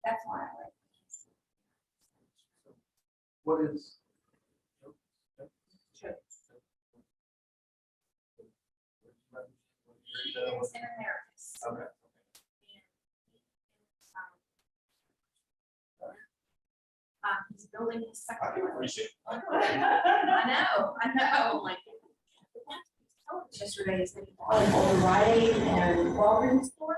That's why I like. What is? He is an emeritus. Okay. He's building his I second can one. appreciate. I know, like. Yesterday is the Rite Aid and Walgreens store.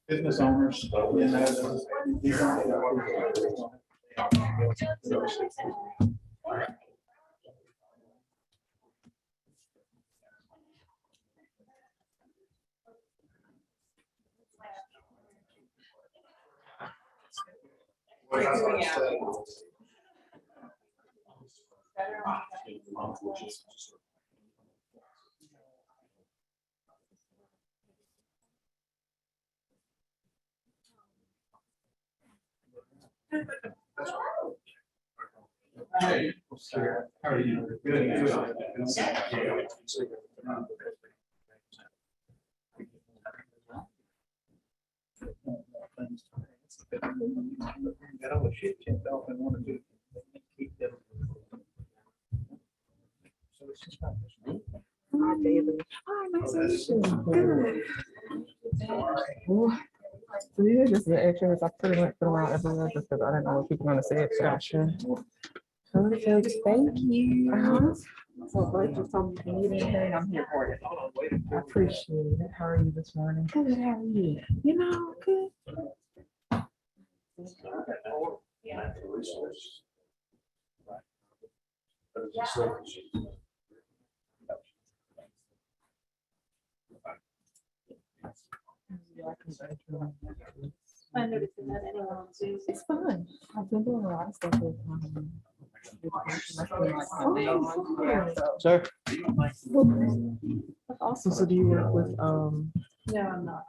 Business owners. Hey, how are you? Good. Got all the shit chipped off and wanted to keep them. So it's just not this. Hi, David. Hi, nice to meet you. Good. So these are just the extras. I pretty much put them out everywhere just because I didn't know what people were going to say it. Gotcha. Perfect. Thank you. So glad you told me if you need anything, I'm here for it. I appreciate it. How are you this morning? Good. How are you? You know, good. I noticed that anyone on Zoom. It's fun. I've been doing a lot of stuff with Sir? also, so do you work with No, I'm not.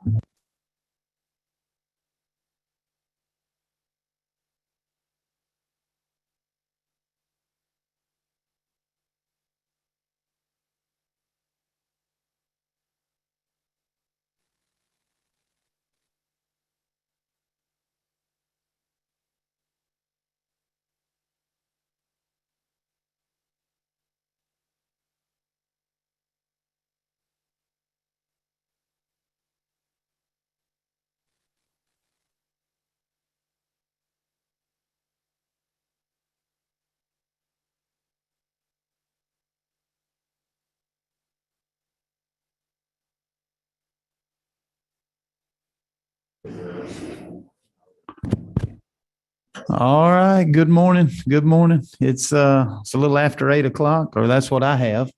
All right. Good morning. Good morning. It's a little after 8 o'clock, or that's what I have.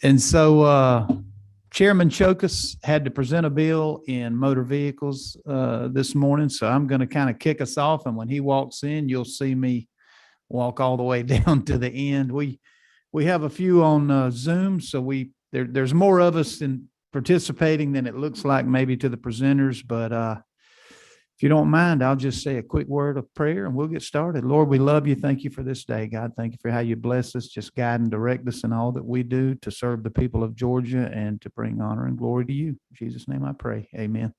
And so Chairman Chokus had to present a bill in motor vehicles this morning. So I'm going to kind of kick us off. And when he walks in, you'll see me walk all the way down to the end. We have a few on Zoom, so there's more of us in participating than it looks like maybe to the presenters, but if you don't mind, I'll just say a quick word of prayer and we'll get started. Lord, we love you. Thank you for this day, God. Thank you for how you bless us. Just guide and direct us in all that we do to serve the people of Georgia and to bring honor and glory to you. In Jesus' name I pray. Amen.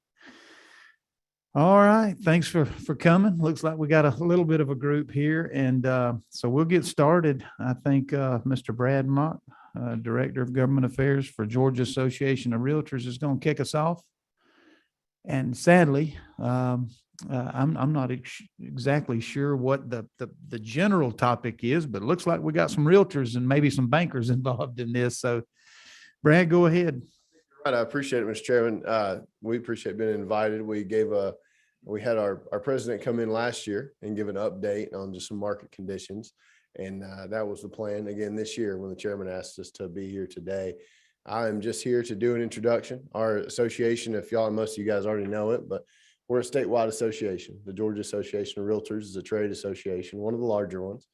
All right. Thanks for coming. Looks like we got a little bit of a group here. And so we'll get started. I think Mr. Brad Mott, Director of Government Affairs for Georgia Association of Realtors, is going to kick us off. And sadly, I'm not exactly sure what the general topic is, but it looks like we got some realtors and maybe some bankers involved in this. So, Brad, go ahead. Right, I appreciate it, Mr. Chairman. We appreciate being invited. We had our president come in last year and give an update on just some market conditions, and that was the plan again this year when the chairman asked us to be here today. I am just here to do an introduction. Our association, most of you guys already know it, but we're a statewide association. The Georgia Association of Realtors is a trade association, one of the larger ones.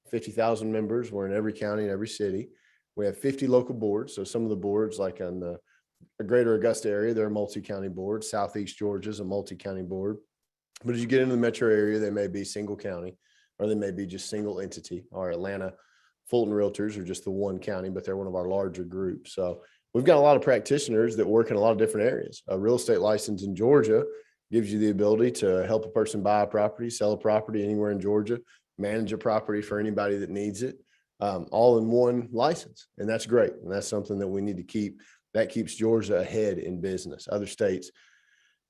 50,000 members. We're in every county and every city. We have 50 local boards. So some of the boards, like on the greater Augusta area, they're a multi-county board. Southeast Georgia is a multi-county board. But as you get into the metro area, they may be single county, or they may be just single entity. Our Atlanta Fulton Realtors are just the one county, but they're one of our larger groups. So we've got a lot of practitioners that work in a lot of different areas. A real estate license in Georgia gives you the ability to help a person buy a property, sell a property anywhere in Georgia, manage a property for anybody that needs it, all in one license. And that's great. And that's something that we need to keep. That keeps Georgia ahead in business. Other states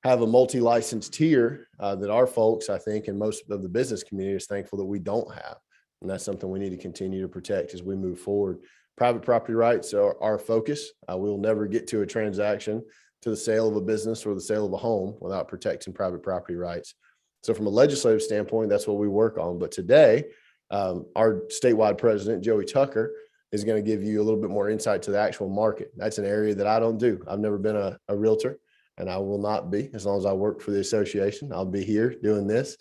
have a multi-license tier that our folks, I think, and most of the business community is thankful that we don't have. And that's something we need to continue to protect as we move forward. Private property rights are our focus. We'll never get to a transaction, to the sale of a business or the sale of a home, without protecting private property rights. So from a legislative standpoint, that's what we work on. But today, our statewide president, Joey Tucker, is going to give you a little bit more insight to the actual market. That's an area that I don't do. I've never been a realtor, and I will not be as long as I work for the association. I'll be here doing this,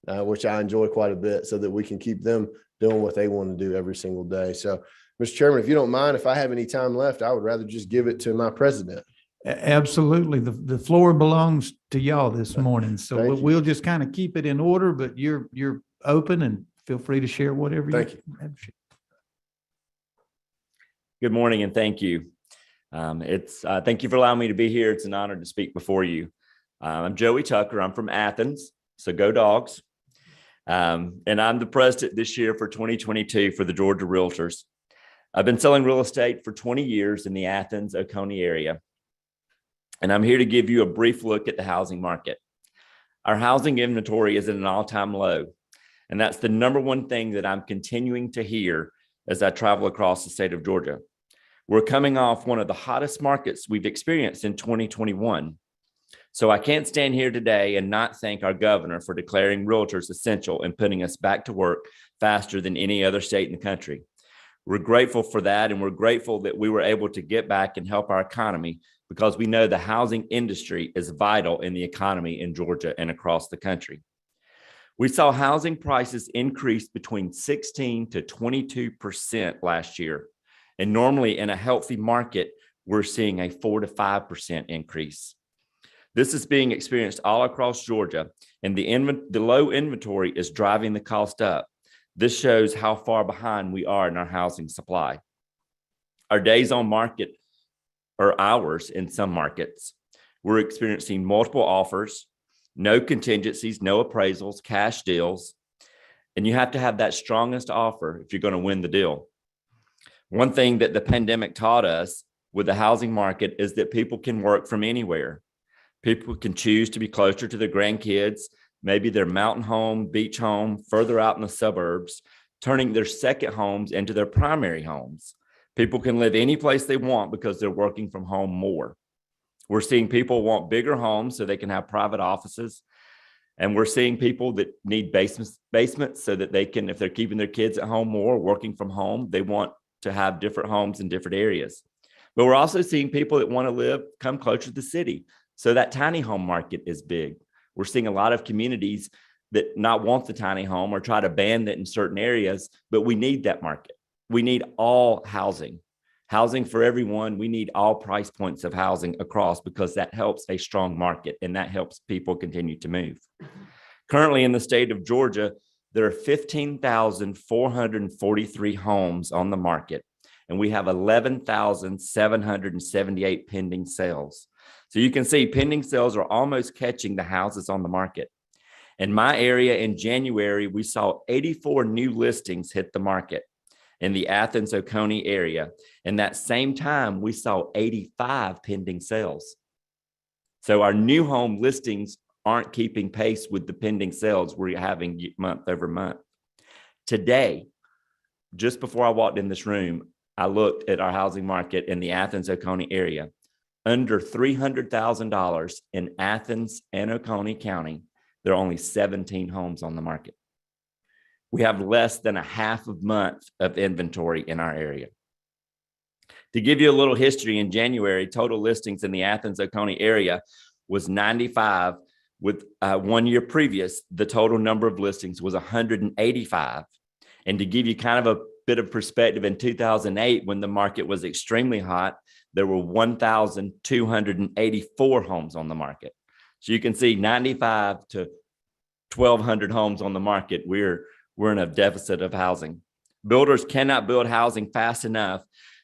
which I enjoy quite a bit, so that we can keep them doing what they want to do every single day. So, Mr. Chairman, if you don't mind, if I have any time left, I would rather just give it to my president. Absolutely. The floor belongs to y'all this morning. So Thank you. we'll just kind of keep it in order, but you're open and feel free to share whatever. Thank you. have to share. Good morning and thank you. Thank you for allowing me to be here. It's an honor to speak before you. I'm Joey Tucker. I'm from Athens, so go Dogs. And I'm the president this year for 2022 for the Georgia Realtors. I've been selling real estate for 20 years in the Athens, Oconee area. And I'm here to give you a brief look at the housing market. Our housing inventory is at an all-time low. And that's the number one thing that I'm continuing to hear as I travel across the state of Georgia. We're coming off one of the hottest markets we've experienced in 2021. So I can't stand here today and not thank our governor for declaring realtors essential and putting us back to work faster than any other state in the country. We're grateful for that, and we're grateful that we were able to get back and help our economy, because we know the housing industry is vital in the economy in Georgia and across the country. We saw housing prices increase between 16 to 22% last year. And normally in a healthy market, we're seeing a 4 to 5% increase. This is being experienced all across Georgia, and the low inventory is driving the cost up. This shows how far behind we are in our housing supply. Our days on market are hours in some markets. We're experiencing multiple offers, no contingencies, no appraisals, cash deals, and you have to have that strongest offer if you're going to win the deal. One thing that the pandemic taught us with the housing market is that people can work from anywhere. People can choose to be closer to their grandkids, maybe their mountain home, beach home, further out in the suburbs, turning their second homes into their primary homes. People can live any place they want because they're working from home more. We're seeing people want bigger homes so they can have private offices. And we're seeing people that need basements so that they can, if they're keeping their kids at home more, working from home, they want to have different homes in different areas. But we're also seeing people that want to come closer to the city. So that tiny home market is big. We're seeing a lot of communities that not want the tiny home or try to ban that in certain areas, but we need that market. We need all housing for everyone. We need all price points of housing across, because that helps a strong market and that helps people continue to move. Currently in the state of Georgia, there are 15,443 homes on the market, and we have 11,778 pending sales. So you can see pending sales are almost catching the houses on the market. In my area in January, we saw 84 new listings hit the market in the Athens, Oconee area. In that same time, we saw 85 pending sales. So our new home listings aren't keeping pace with the pending sales we're having month over month. Today, just before I walked in this room, I looked at our housing market in the Athens, Oconee area. Under $300,000 in Athens and Oconee County, there are only 17 homes on the market. We have less than a half a month of inventory in our area. To give you a little history, in January, total listings in the Athens, Oconee area was 95. With 1 year previous, the total number of listings was 185. And to give you kind of a bit of perspective, in 2008, when the market was extremely hot, there were 1,284 homes on the market. So you can see 95 to 1,200 homes on the market. We're in a deficit of housing. Builders cannot build housing fast enough,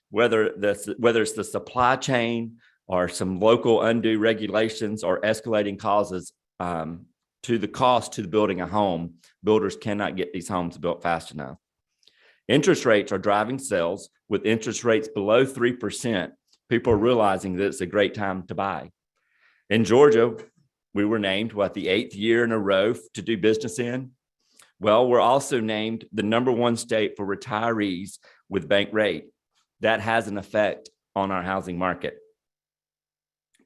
whether it's the supply chain or some local undue regulations or escalating causes to the cost to building a home. Builders cannot get these homes built fast enough. Interest rates are driving sales. With interest rates below 3%, people are realizing that it's a great time to buy. In Georgia, we were named, the 8th year in a row to do business in. Well, we're also named the #1 state for retirees with bank rate. That has an effect on our housing market.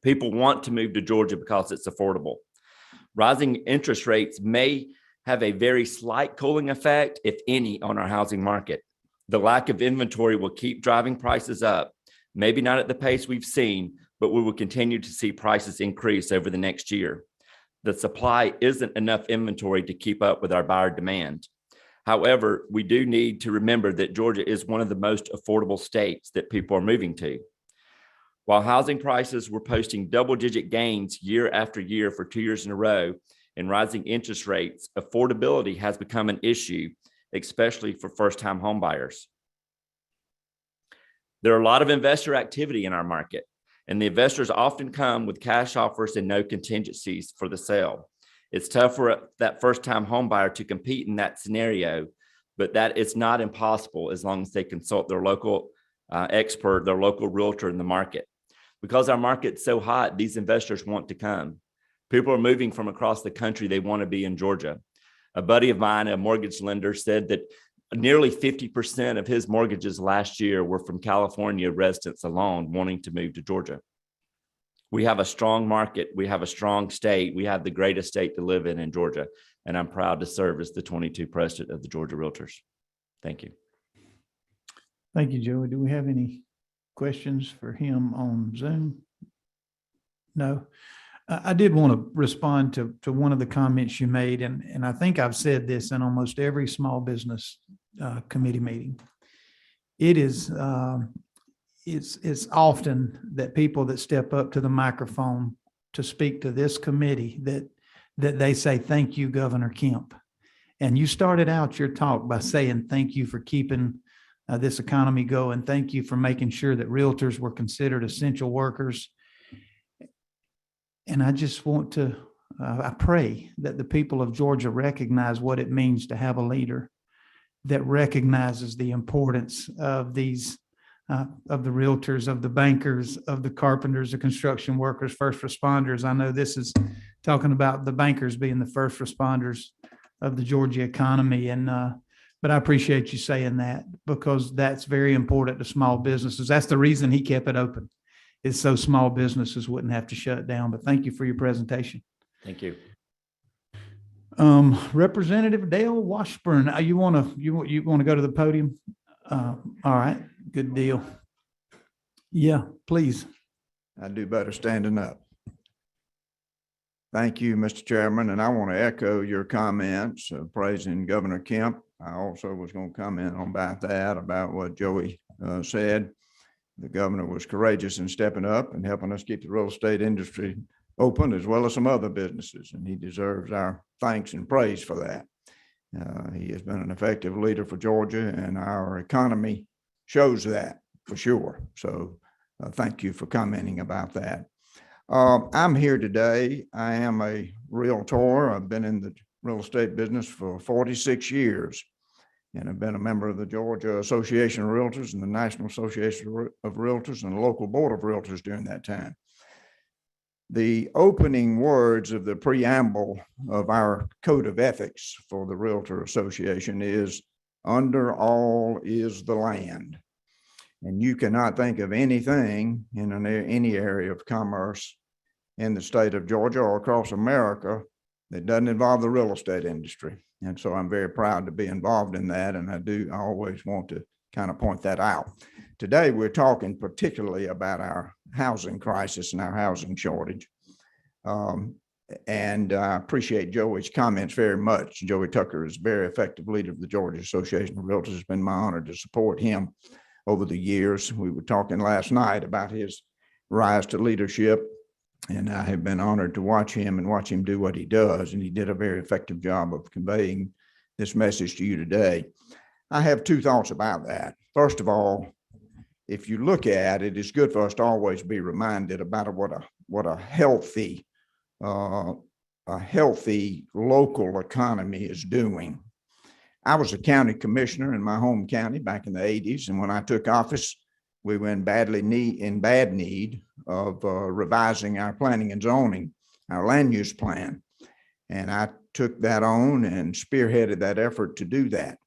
People want to move to Georgia because it's affordable. Rising interest rates may have a very slight cooling effect, if any, on our housing market. The lack of inventory will keep driving prices up, maybe not at the pace we've seen, but we will continue to see prices increase over the next year. The supply isn't enough inventory to keep up with our buyer demand. However, we do need to remember that Georgia is one of the most affordable states that people are moving to. While housing prices were posting double-digit gains year after year for 2 years in a row, and rising interest rates, affordability has become an issue, especially for first-time home buyers. There are a lot of investor activity in our market, and the investors often come with cash offers and no contingencies for the sale. It's tough for that first-time home buyer to compete in that scenario, but that is not impossible as long as they consult their local expert, their local realtor in the market. Because our market's so hot, these investors want to come. People are moving from across the country. They want to be in Georgia. A buddy of mine, a mortgage lender, said that nearly 50% of his mortgages last year were from California residents alone wanting to move to Georgia. We have a strong market. We have a strong state. We have the greatest state to live in Georgia. And I'm proud to serve as the 22 president of the Georgia Realtors. Thank you. Thank you, Joey. Do we have any questions for him on Zoom? No. I did want to respond to one of the comments you made, and I think I've said this in almost every small business committee meeting. It is it's often that people that step up to the microphone to speak to this committee that they say, "Thank you, Governor Kemp." And you started out your talk by saying, "Thank you for keeping this economy going. Thank you for making sure that realtors were considered essential workers." And I just want to, I pray that the people of Georgia recognize what it means to have a leader that recognizes the importance of these, of the realtors, of the bankers, of the carpenters, the construction workers, first responders. I know this is talking about the bankers being the first responders of the Georgia economy. And, but I appreciate you saying that, because that's very important to small businesses. That's the reason he kept it open, is so small businesses wouldn't have to shut down. But thank you for your presentation. Thank you. Representative Dale Washburn, you want to go to the podium? All right, good deal. Yeah, please. I do better standing up. Thank you, Mr. Chairman, and I want to echo your comments praising Governor Kemp. I also was going to comment on about that, about what Joey said. The governor was courageous in stepping up and helping us keep the real estate industry open, as well as some other businesses, and he deserves our thanks and praise for that. He has been an effective leader for Georgia, and our economy shows that for sure. So thank you for commenting about that. I'm here today. I am a realtor. I've been in the real estate business for 46 years. And I've been a member of the Georgia Association of Realtors and the National Association of Realtors and the local board of realtors during that time. The opening words of the preamble of our code of ethics for the Realtor Association is, "Under all is the land." And you cannot think of anything in any area of commerce in the state of Georgia or across America that doesn't involve the real estate industry. And so I'm very proud to be involved in that. And I always want to kind of point that out. Today, we're talking particularly about our housing crisis and our housing shortage. And I appreciate Joey's comments very much. Joey Tucker is a very effective leader of the Georgia Association of Realtors. It's been my honor to support him over the years. We were talking last night about his rise to leadership, and I have been honored to watch him and watch him do what he does. And he did a very effective job of conveying this message to you today. I have two thoughts about that. First of all, if you look at it, it's good for us to always be reminded about what a healthy local economy is doing. I was a county commissioner in my home county back in the 80s, and when I took office, we were in bad need of revising our planning and zoning, our land use plan. And I took that on and spearheaded that effort to do that.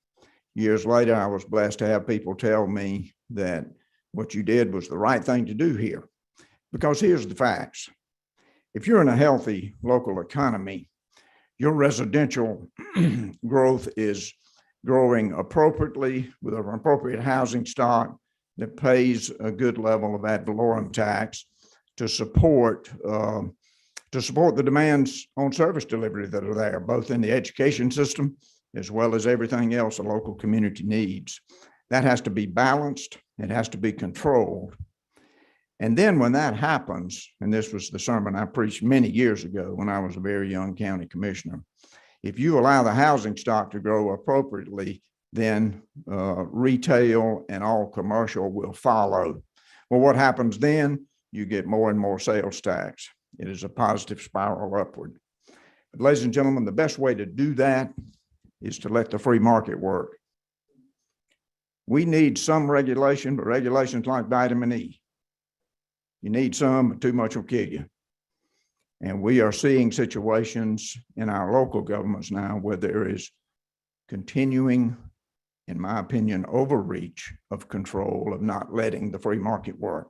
Years later, I was blessed to have people tell me that what you did was the right thing to do here. Because here's the facts. If you're in a healthy local economy, your residential growth is growing appropriately with an appropriate housing stock that pays a good level of ad valorem tax to support the demands on service delivery that are there, both in the education system as well as everything else a local community needs. That has to be balanced. It has to be controlled. And then when that happens, and this was the sermon I preached many years ago when I was a very young county commissioner, if you allow the housing stock to grow appropriately, then retail and all commercial will follow. Well, what happens then? You get more and more sales tax. It is a positive spiral upward. But ladies and gentlemen, the best way to do that is to let the free market work. We need some regulation, but regulations like vitamin E. You need some, but too much will kill you. And we are seeing situations in our local governments now where there is continuing, in my opinion, overreach of control of not letting the free market work.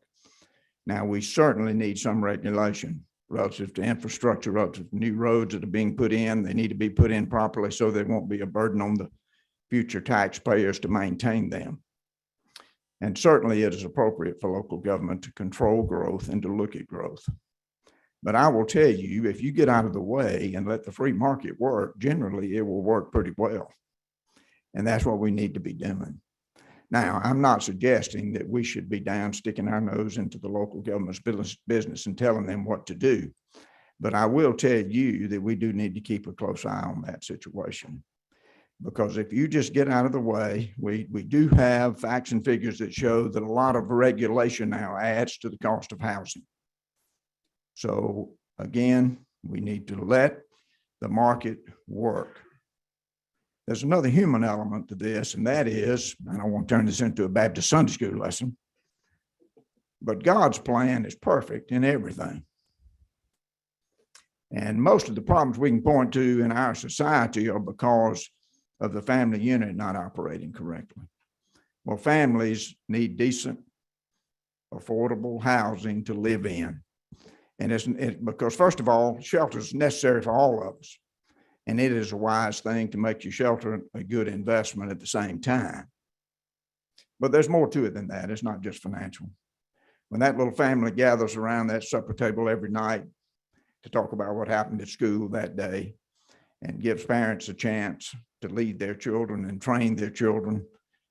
Now, we certainly need some regulation relative to infrastructure, relative to new roads that are being put in. They need to be put in properly so they won't be a burden on the future taxpayers to maintain them. And certainly it is appropriate for local government to control growth and to look at growth. But I will tell you, if you get out of the way and let the free market work, generally it will work pretty well. And that's what we need to be doing. Now, I'm not suggesting that we should be down sticking our nose into the local government's business and telling them what to do. But I will tell you that we do need to keep a close eye on that situation. Because if you just get out of the way, we do have facts and figures that show that a lot of regulation now adds to the cost of housing. So again, we need to let the market work. There's another human element to this, and that is, I don't want to turn this into a Baptist Sunday school lesson, but God's plan is perfect in everything. And most of the problems we can point to in our society are because of the family unit not operating correctly. Well, families need decent, affordable housing to live in. And it's because, first of all, shelter is necessary for all of us. And it is a wise thing to make your shelter a good investment at the same time. But there's more to it than that. It's not just financial. When that little family gathers around that supper table every night to talk about what happened at school that day and gives parents a chance to lead their children and train their children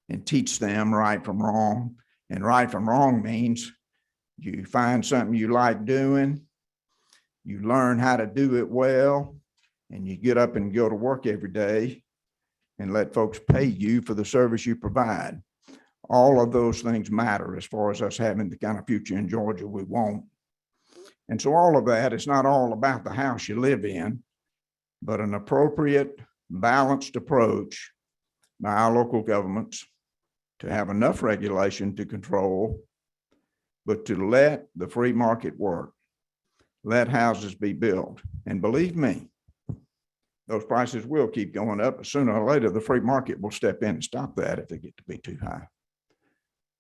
and teach them right from wrong. And right from wrong means you find something you like doing, you learn how to do it well, and you get up and go to work every day and let folks pay you for the service you provide. All of those things matter as far as us having the kind of future in Georgia we want. And so all of that, it's not all about the house you live in, but an appropriate, balanced approach by our local governments to have enough regulation to control, but to let the free market work. Let houses be built. And believe me, those prices will keep going up, but sooner or later, the free market will step in and stop that if they get to be too high.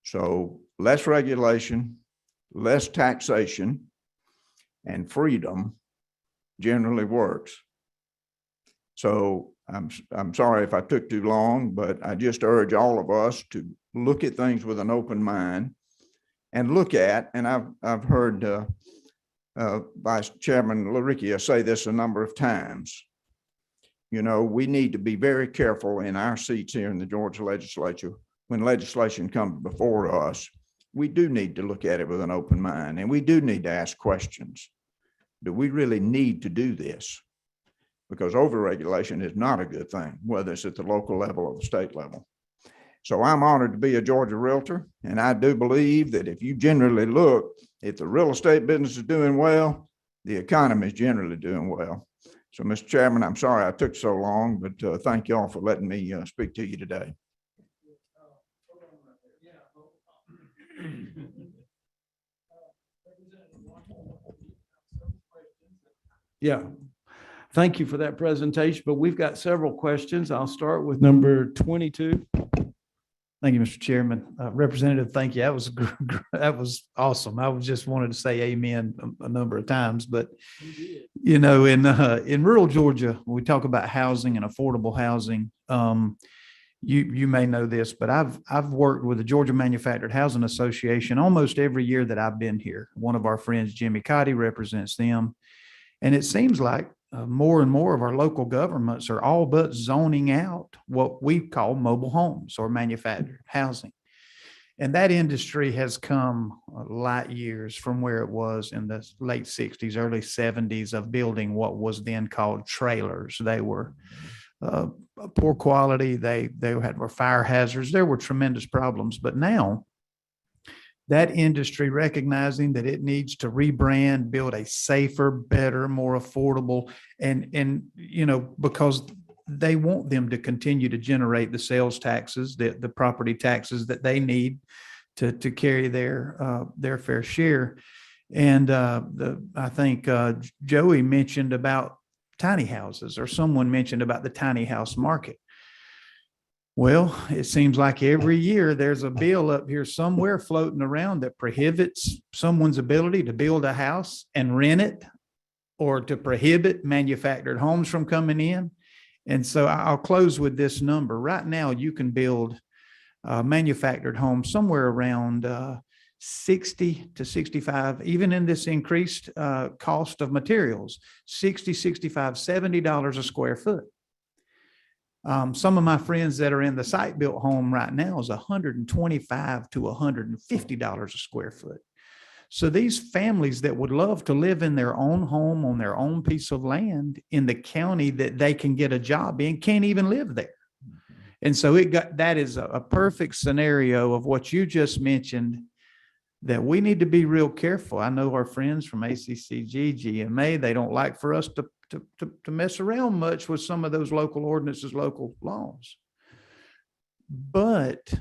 So less regulation, less taxation, and freedom generally works. So I'm sorry if I took too long, but I just urge all of us to look at things with an open mind and look at, and I've heard Vice Chairman LaRicchia say this a number of times. You know, we need to be very careful in our seats here in the Georgia legislature. When legislation comes before us, we do need to look at it with an open mind, and we do need to ask questions. Do we really need to do this? Because overregulation is not a good thing, whether it's at the local level or the state level. So I'm honored to be a Georgia realtor, and I do believe that if you generally look, if the real estate business is doing well, the economy is generally doing well. So, Mr. Chairman, I'm sorry I took so long, but thank you all for letting me speak to you today. Yeah, Thank you for that presentation, but we've got several questions. I'll start with number 22. Thank you, Mr. Chairman. Representative, thank you. That was awesome. I was just wanted to say amen a number of times, but you know, in rural Georgia, when we talk about housing and affordable housing, you may know this, but I've worked with the Georgia Manufactured Housing Association almost every year that I've been here. One of our friends, Jimmy Cotty, represents them. And it seems like more and more of our local governments are all but zoning out what we call mobile homes or manufactured housing. And that industry has come light years from where it was in the late 60s, early 70s of building what was then called trailers. They were poor quality. They were fire hazards. There were tremendous problems. But now that industry, recognizing that it needs to rebrand, build a safer, better, more affordable, and you know, because they want them to continue to generate the sales taxes, the property taxes that they need to carry their fair share. And I think Joey mentioned about tiny houses, or someone mentioned about the tiny house market. Well, it seems like every year there's a bill up here somewhere floating around that prohibits someone's ability to build a house and rent it, or to prohibit manufactured homes from coming in. And so I'll close with this number. Right now, you can build manufactured homes somewhere around 60 to 65, even in this increased cost of materials, 60, 65, $70 a square foot. Some of my friends that are in the site-built home right now is $125 to $150 a square foot. So these families that would love to live in their own home on their own piece of land in the county that they can get a job in can't even live there. And so that is a perfect scenario of what you just mentioned, that we need to be real careful. I know our friends from ACCG, GMA, they don't like for us to mess around much with some of those local ordinances, local laws. But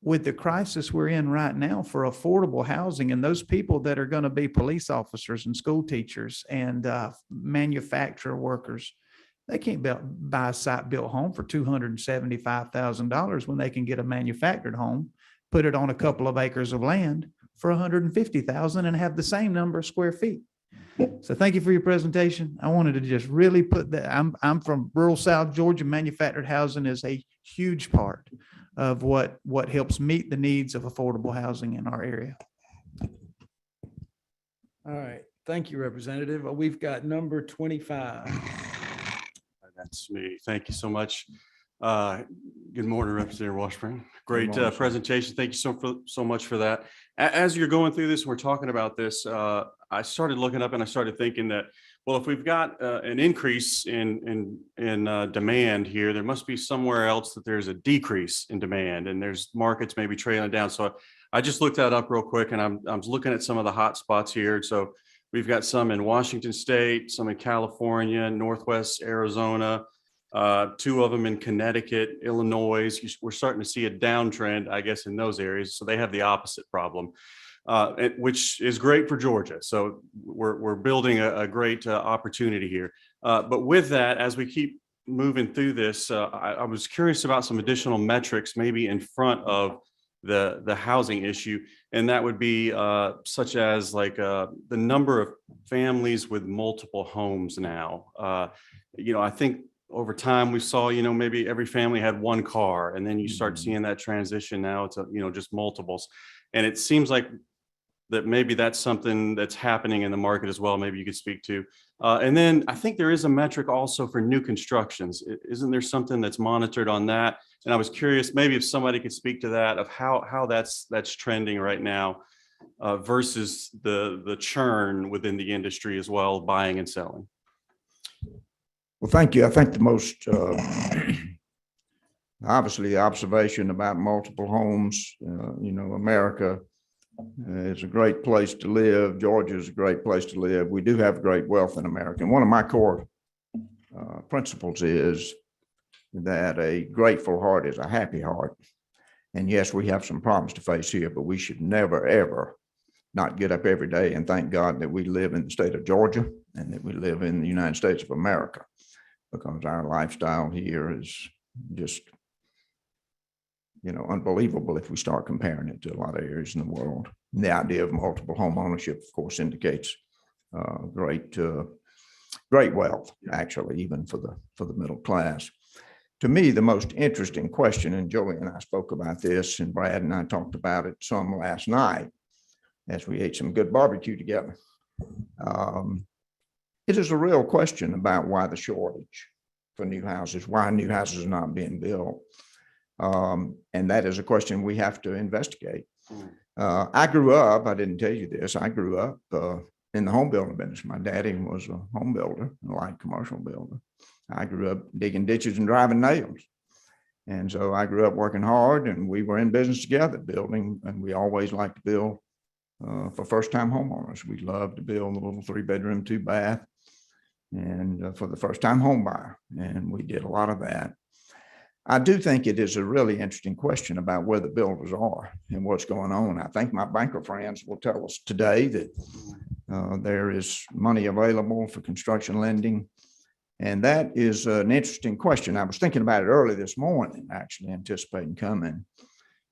with the crisis we're in right now for affordable housing, and those people that are going to be police officers and school teachers and manufacturer workers, they can't buy a site-built home for $275,000 when they can get a manufactured home, put it on a couple of acres of land for $150,000 and have the same number of square feet. So thank you for your presentation. I wanted to just really put that. I'm from rural South Georgia. Manufactured housing is a huge part of what helps meet the needs of affordable housing in our area. All right. Thank you, Representative. We've got number 25. That's me. Thank you so much. Good morning, Representative Washburn. Great presentation. Thank you so much for that. As you're going through this, we're talking about this. I started looking up and I started thinking that, well, if we've got an increase in demand here, there must be somewhere else that there's a decrease in demand, and there's markets maybe trailing down. So I just looked that up real quick, and I'm looking at some of the hot spots here. So we've got some in Washington State, some in California, Northwest Arizona, 2 of them in Connecticut, Illinois. We're starting to see a downtrend, I guess, in those areas. So they have the opposite problem, which is great for Georgia. So we're building a great opportunity here. But with that, as we keep moving through this, I was curious about some additional metrics, maybe in front of the housing issue, and that would be such as like the number of families with multiple homes now. I think over time we saw, maybe every family had one car, and then you start seeing that transition now to, just multiples. And it seems like that maybe that's something that's happening in the market as well. Maybe you could speak to. And then I think there is a metric also for new constructions. Isn't there something that's monitored on that? And I was curious, maybe if somebody could speak to that, of how that's trending right now versus the churn within the industry as well, buying and selling. Well, thank you. I think the most, obviously, the observation about multiple homes, America is a great place to live. Georgia is a great place to live. We do have great wealth in America. And one of my core principles is that a grateful heart is a happy heart. And yes, we have some problems to face here, but we should never, ever not get up every day and thank God that we live in the state of Georgia and that we live in the United States of America, because our lifestyle here is just, unbelievable if we start comparing it to a lot of areas in the world. And the idea of multiple home ownership, of course, indicates great wealth, actually, even for the middle class. To me, the most interesting question, and Joey and I spoke about this, and Brad and I talked about it some last night as we ate some good barbecue together. It is a real question about why the shortage for new houses, why new houses are not being built. And that is a question we have to investigate. I grew up, I didn't tell you this, I grew up in the home building business. My daddy was a home builder, a light commercial builder. I grew up digging ditches and driving nails. And so I grew up working hard, and we were in business together building, and we always liked to build for first-time homeowners. We loved to build a little 3-bedroom, 2-bath, and for the first-time home buyer. And we did a lot of that. I do think it is a really interesting question about where the builders are and what's going on. I think my banker friends will tell us today that there is money available for construction lending. And that is an interesting question. I was thinking about it early this morning, actually anticipating coming,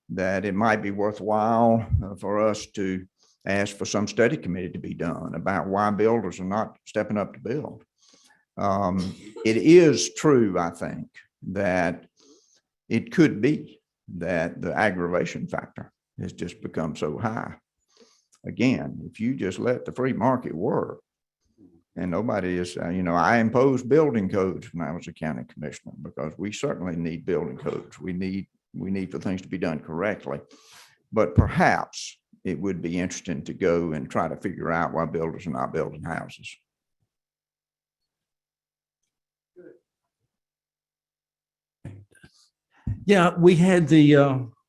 that it might be worthwhile for us to ask for some study committee to be done about why builders are not stepping up to build. It is true, I think, that it could be that the aggravation factor has just become so high. Again, if you just let the free market work, and nobody is, I imposed building codes when I was a county commissioner, because we certainly need building codes. We need for things to be done correctly. But perhaps it would be interesting to go and try to figure out why builders are not building houses. Yeah, we had the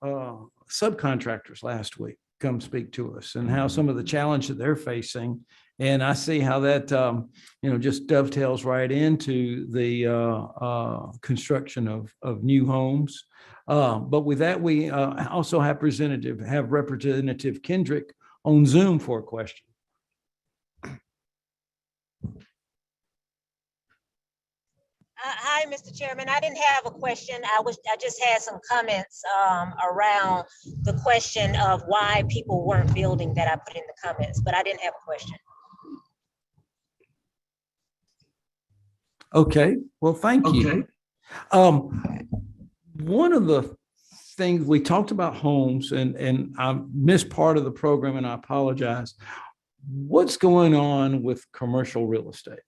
subcontractors last week come speak to us and how some of the challenge that they're facing. And I see how that, just dovetails right into the construction of new homes. But with that, we also have Representative Kendrick on Zoom for a question. Hi, Mr. Chairman. I didn't have a question. I just had some comments around the question of why people weren't building that I put in the comments, but I didn't have a question. Okay, well, thank you. One of the things we talked about homes, and I missed part of the program, and I apologize. What's going on with commercial real estate?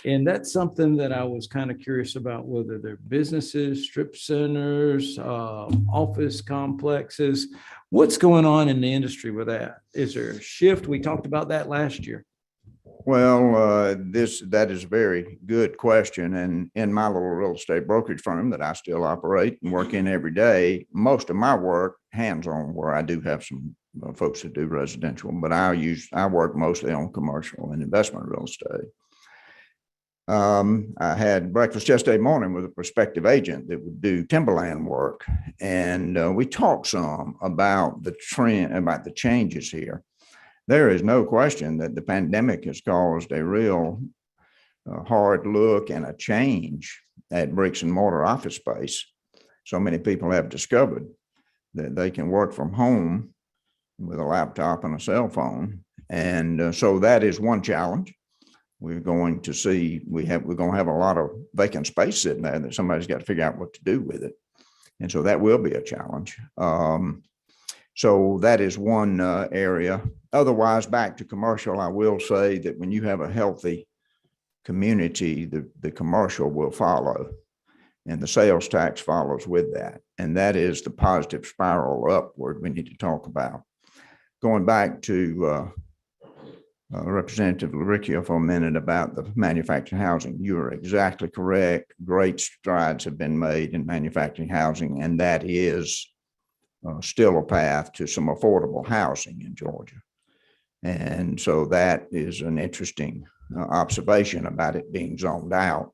And that's something that I was kind of curious about, whether they're businesses, strip centers, office complexes. What's going on in the industry with that? Is there a shift? We talked about that last year. Well, that is a very good question. And in my little real estate brokerage firm that I still operate and work in every day, most of my work hands-on, where I do have some folks that do residential, but I work mostly on commercial and investment real estate. I had breakfast yesterday morning with a prospective agent that would do timberland work. And we talked some about the trend, about the changes here. There is no question that the pandemic has caused a real hard look and a change at bricks and mortar office space. So many people have discovered that they can work from home with a laptop and a cell phone. And so that is one challenge. We're going to see, we're going to have a lot of vacant space sitting there that somebody's got to figure out what to do with it. And so that will be a challenge. So that is one area. Otherwise, back to commercial, I will say that when you have a healthy community, the commercial will follow, and the sales tax follows with that. And that is the positive spiral upward we need to talk about. Going back to Representative LaRicchio for a minute about the manufactured housing. You are exactly correct. Great strides have been made in manufacturing housing, and that is still a path to some affordable housing in Georgia. And so that is an interesting observation about it being zoned out.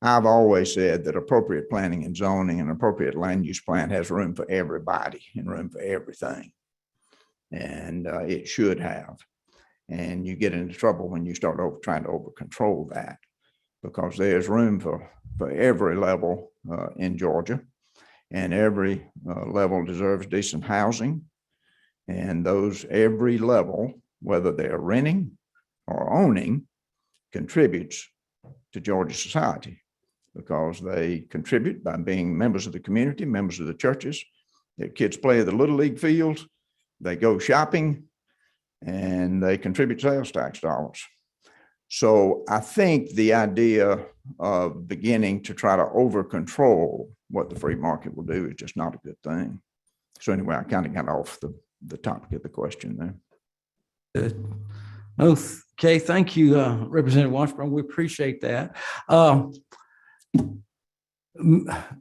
I've always said that appropriate planning and zoning and appropriate land use plan has room for everybody and room for everything. and it should have. And you get into trouble when you start trying to over control that, because there's room for every level in Georgia, and every level deserves decent housing. And those every level, whether they're renting or owning, contributes to Georgia society, because they contribute by being members of the community, members of the churches. Their kids play at the Little League fields, they go shopping, and they contribute sales tax dollars. So I think the idea of beginning to try to over control what the free market will do is just not a good thing. So anyway, I kind of got off the topic of the question there. Good. Okay, thank you, Representative Washburn. We appreciate that.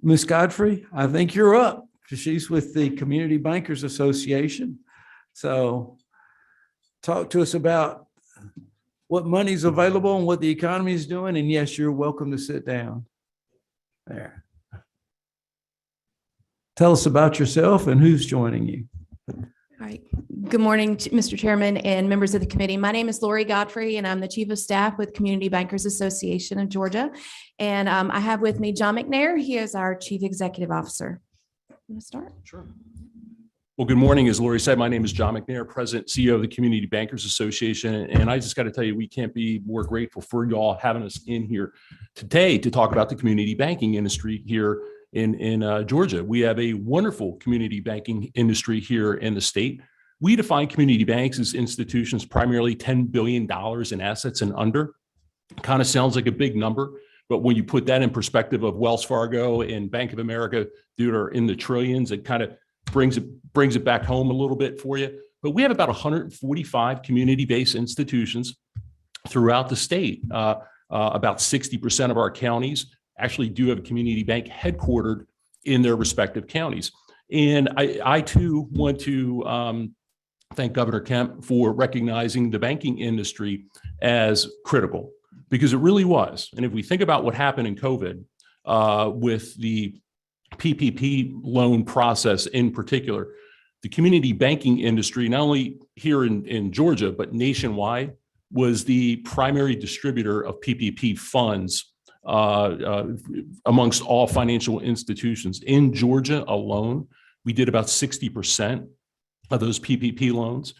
Ms. Godfrey, I think you're up. She's with the Community Bankers Association. So talk to us about what money's available and what the economy is doing. And yes, you're welcome to sit down there. Tell us about yourself and who's joining you. All right. Good morning, Mr. Chairman and members of the committee. My name is Lori Godfrey, and I'm the Chief of Staff with Community Bankers Association of Georgia. And I have with me John McNair. He is our Chief Executive Officer. Want to start? Sure. Well, good morning. As Lori said, my name is John McNair, President, CEO of the Community Bankers Association. And I just got to tell you, we can't be more grateful for y'all having us in here today to talk about the community banking industry here in Georgia. We have a wonderful community banking industry here in the state. We define community banks as institutions primarily $10 billion in assets and under. Kind of sounds like a big number, but when you put that in perspective of Wells Fargo and Bank of America, that are in the trillions, it kind of brings it back home a little bit for you. But we have about 145 community-based institutions throughout the state. About 60% of our counties actually do have a community bank headquartered in their respective counties. And I too want to thank Governor Kemp for recognizing the banking industry as critical, because it really was. And if we think about what happened in COVID with the PPP loan process in particular, the community banking industry, not only here in Georgia, but nationwide, was the primary distributor of PPP funds amongst all financial institutions. In Georgia alone, we did about 60% of those PPP loans.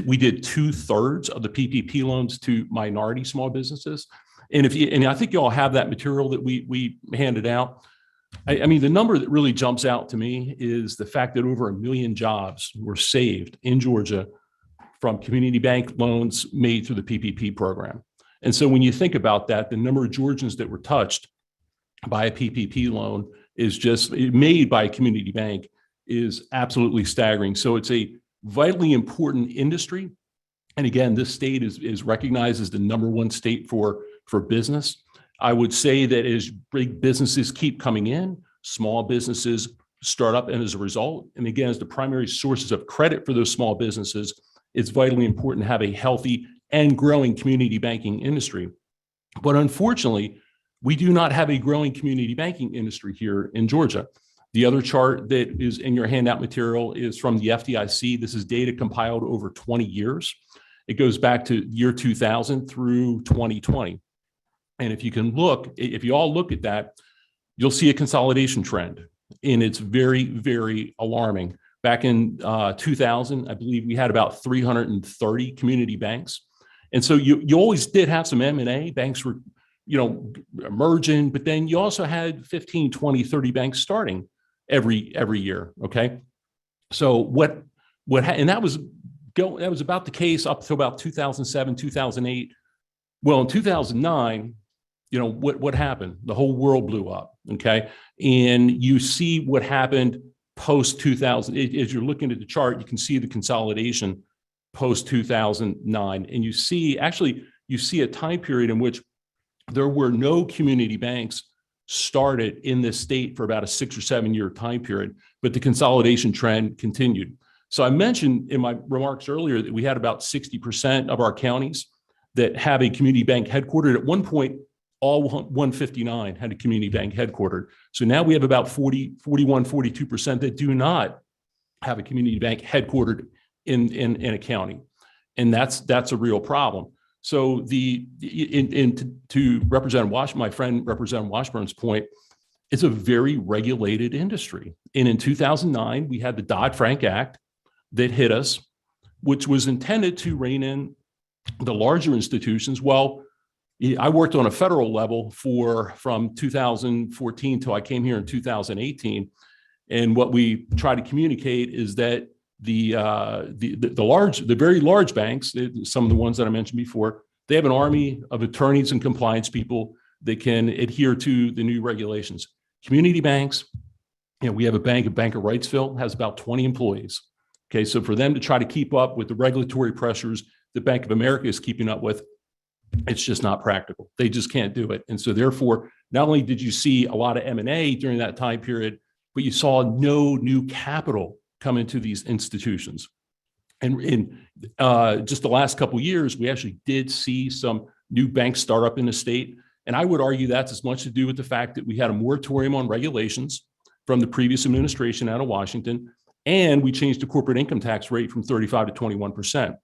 We did 2/3 of the PPP loans to minority small businesses. And I think you all have that material that we handed out. I mean, the number that really jumps out to me is the fact that over 1 million jobs were saved in Georgia from community bank loans made through the PPP program. And so when you think about that, the number of Georgians that were touched by a PPP loan is just made by a community bank is absolutely staggering. So it's a vitally important industry. And again, this state is recognized as the #1 state for business. I would say that as big businesses keep coming in, small businesses start up, and as a result, and again, as the primary sources of credit for those small businesses, it's vitally important to have a healthy and growing community banking industry. But unfortunately, we do not have a growing community banking industry here in Georgia. The other chart that is in your handout material is from the FDIC. This is data compiled over 20 years. It goes back to year 2000 through 2020. And if you all look at that, you'll see a consolidation trend, and it's very, very alarming. Back in 2000, I believe we had about 330 community banks. And so you always did have some M&A. Banks were, emerging, but then you also had 15, 20, 30 banks starting every year. Okay. So and that was about the case up to about 2007, 2008. Well, in 2009, what happened? The whole world blew up. Okay. And you see what happened post 2000. As you're looking at the chart, you can see the consolidation post 2009. And you see a time period in which there were no community banks started in this state for about a 6 or 7 year time period, but the consolidation trend continued. So I mentioned in my remarks earlier that we had about 60% of our counties that have a community bank headquartered. At one point, all 159 had a community bank headquartered. So now we have about 41, 42% that do not have a community bank headquartered in a county. And that's a real problem. So to represent my friend Representative Washburn's point, it's a very regulated industry. And in 2009, we had the Dodd-Frank Act that hit us, which was intended to rein in the larger institutions. Well, I worked on a federal level from 2014 till I came here in 2018. And what we try to communicate is that the very large banks, some of the ones that I mentioned before, they have an army of attorneys and compliance people that can adhere to the new regulations. Community banks, we have a bank of Wrightsville, has about 20 employees. Okay, so for them to try to keep up with the regulatory pressures that Bank of America is keeping up with, it's just not practical. They just can't do it. And so therefore, not only did you see a lot of M&A during that time period, but you saw no new capital come into these institutions. And in just the last couple of years, we actually did see some new banks start up in the state. And I would argue that's as much to do with the fact that we had a moratorium on regulations from the previous administration out of Washington, and we changed the corporate income tax rate from 35 to 21%.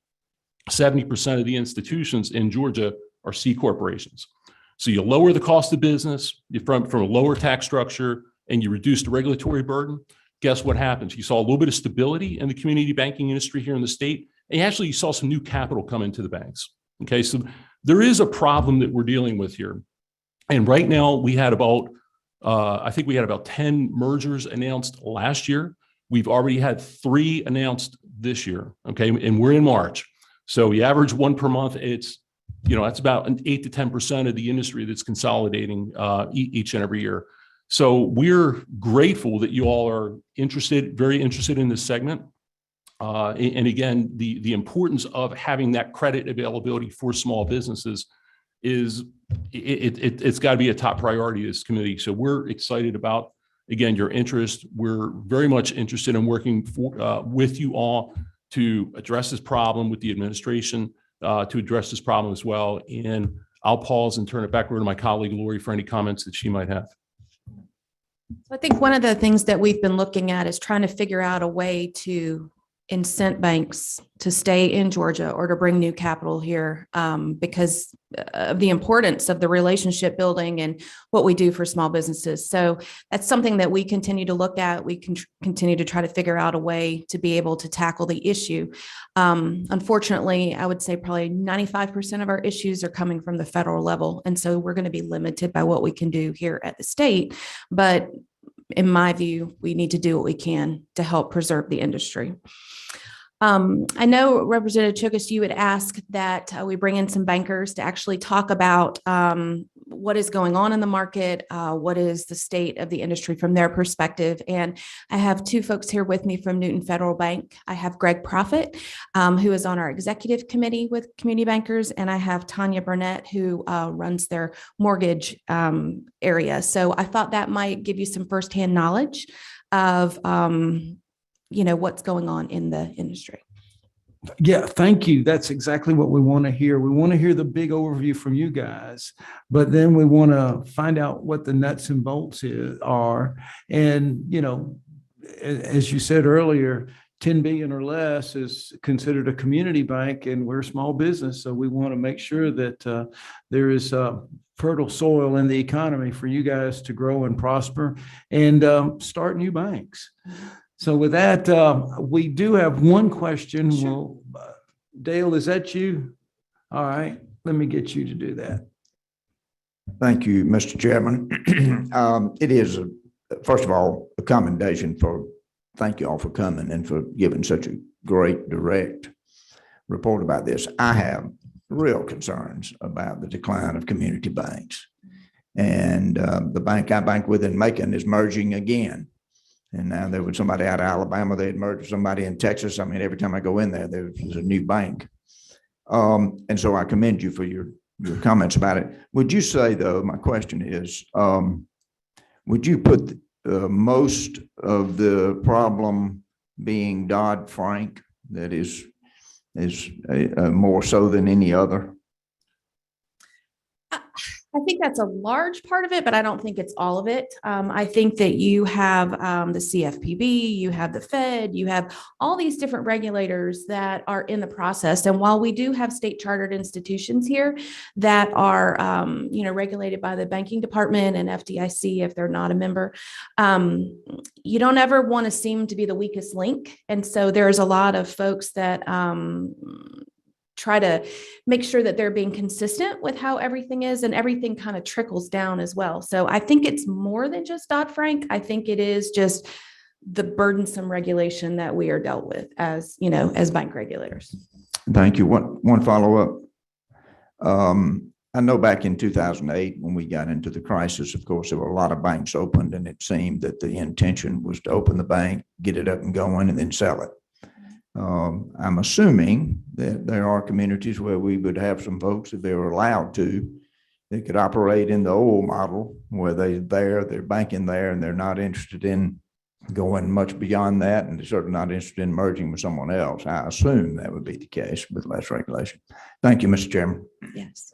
70% of the institutions in Georgia are C corporations. So you lower the cost of business from a lower tax structure, and you reduce the regulatory burden. Guess what happens? You saw a little bit of stability in the community banking industry here in the state, and actually you saw some new capital come into the banks. Okay, so there is a problem that we're dealing with here. And right now we had I think we had about 10 mergers announced last year. We've already had 3 announced this year. Okay, and we're in March. So we average 1 per month. That's about an 8 to 10% of the industry that's consolidating each and every year. So we're grateful that you all are very interested in this segment. And again, the importance of having that credit availability for small businesses is it's got to be a top priority of this committee. So we're excited about, again, your interest. We're very much interested in working with you all to address this problem with the administration, to address this problem as well. And I'll pause and turn it back over to my colleague, Lori, for any comments that she might have. So I think one of the things that we've been looking at is trying to figure out a way to incent banks to stay in Georgia or to bring new capital here because of the importance of the relationship building and what we do for small businesses. So that's something that we continue to look at. We can continue to try to figure out a way to be able to tackle the issue. Unfortunately, I would say probably 95% of our issues are coming from the federal level. And so we're going to be limited by what we can do here at the state. But in my view, we need to do what we can to help preserve the industry. I know Representative Chokas, you would ask that we bring in some bankers to actually talk about what is going on in the market, what is the state of the industry from their perspective. And I have 2 folks here with me from Newton Federal Bank. I have Greg Profit, who is on our executive committee with community bankers, and I have Tanya Burnett, who runs their mortgage area. So I thought that might give you some firsthand knowledge of what's going on in the industry. Yeah, thank you. That's exactly what we want to hear. We want to hear the big overview from you guys, but then we want to find out what the nuts and bolts are. And, as you said earlier, 10 billion or less is considered a community bank, and we're a small business. So we want to make sure that there is fertile soil in the economy for you guys to grow and prosper and start new banks. So with that, we do have one question. Sure. Well, Dale, is that you? All right, let me get you to do that. Thank you, Mr. Chairman. It is, first of all, a commendation thank you all for coming and for giving such a great direct report about this. I have real concerns about the decline of community banks. And the bank I bank with in Macon is merging again. And now there was somebody out of Alabama, they had merged with somebody in Texas. I mean, every time I go in there, there's a new bank. And so I commend you for your comments about it. Would you say, though, my question is, would you put most of the problem being Dodd-Frank, that is more so than any other? I think that's a large part of it, but I don't think it's all of it. I think that you have the CFPB, you have the Fed, you have all these different regulators that are in the process. And while we do have state chartered institutions here that are, regulated by the banking department and FDIC if they're not a member, you don't ever want to seem to be the weakest link. And so there's a lot of folks that try to make sure that they're being consistent with how everything is, and everything kind of trickles down as well. So I think it's more than just Dodd-Frank. I think it is just the burdensome regulation that we are dealt with as, as bank regulators. Thank you. One follow-up. I know back in 2008, when we got into the crisis, of course, there were a lot of banks opened, and it seemed that the intention was to open the bank, get it up and going, and then sell it. I'm assuming that there are communities where we would have some folks, if they were allowed to, they could operate in the old model where they're banking there, and they're not interested in going much beyond that, and they're certainly not interested in merging with someone else. I assume that would be the case with less regulation. Thank you, Mr. Chairman. Yes.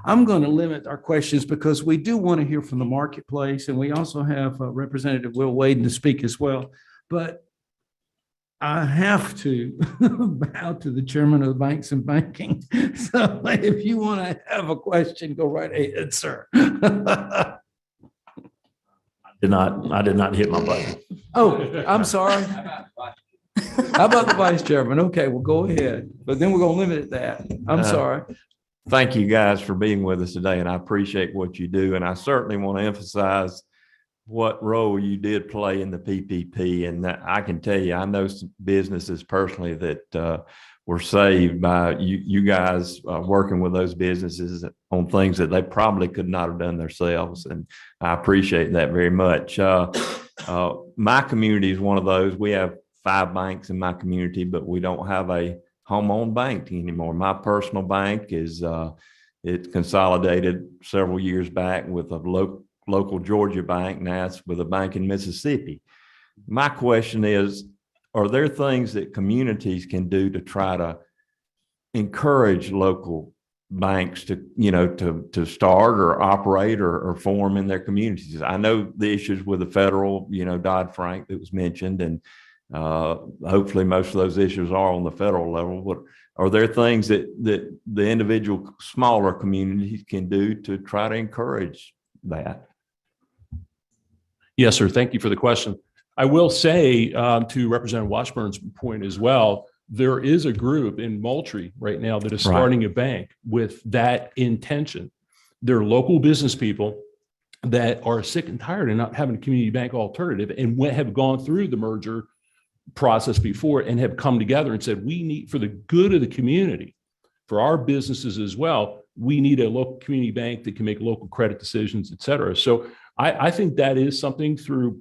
I'm going to limit our questions because we do want to hear from the marketplace, and we also have Representative Will Waden to speak as well. But I have to bow to the chairman of the Banks and Banking. So if you want to have a question, go right ahead, sir. I did not hit my button. Oh, I'm sorry. How about the vice chairman? Okay, well, go ahead. But then we're going to limit it that. I'm sorry. Thank you guys for being with us today, and I appreciate what you do. And I certainly want to emphasize what role you did play in the PPP. And that I can tell you, I know some businesses personally that were saved by you guys working with those businesses on things that they probably could not have done themselves. And I appreciate that very much. My community is one of those. We have 5 banks in my community, but we don't have a home-owned bank anymore. My personal bank is it consolidated several years back with a local Georgia bank. Now it's with a bank in Mississippi. My question is, are there things that communities can do to try to encourage local banks to, to start or operate or form in their communities? I know the issues with the federal, Dodd-Frank that was mentioned, and hopefully most of those issues are on the federal level. But are there things that the individual smaller communities can do to try to encourage that? Yes, sir. Thank you for the question. I will say to Representative Washburn's point as well, there is a group in Moultrie right now that is starting a bank with that intention. They're local business people that are sick and tired of not having a community bank alternative, and have gone through the merger process before and have come together and said, we need, for the good of the community, for our businesses as well, we need a local community bank that can make local credit decisions, et cetera. So I think that is something through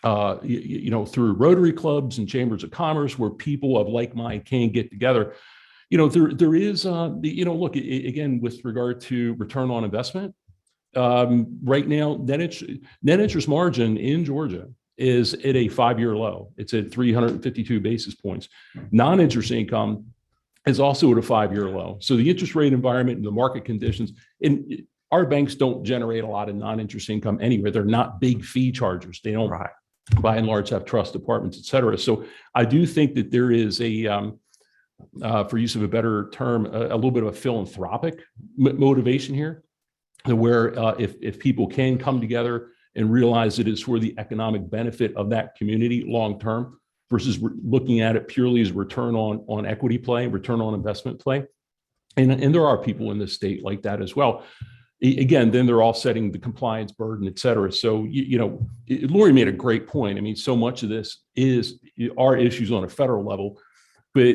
through Rotary clubs and chambers of commerce where people of like mind can get together. There is, look, again, with regard to return on investment, right now, net interest margin in Georgia is at a 5-year low. It's at 352 basis points. Non-interest income is also at a 5-year low. So the interest rate environment and the market conditions, and our banks don't generate a lot of non-interest income anyway. They're not big fee chargers. They don't, by and large, have trust departments, et cetera. So I do think that there is a, for use of a better term, a little bit of a philanthropic motivation here, where if people can come together and realize that it's for the economic benefit of that community long-term versus looking at it purely as return on equity play, return on investment play. And there are people in this state like that as well. Again, then they're all setting the compliance burden, et cetera. So, Lori made a great point. I mean, so much of this are issues on a federal level, but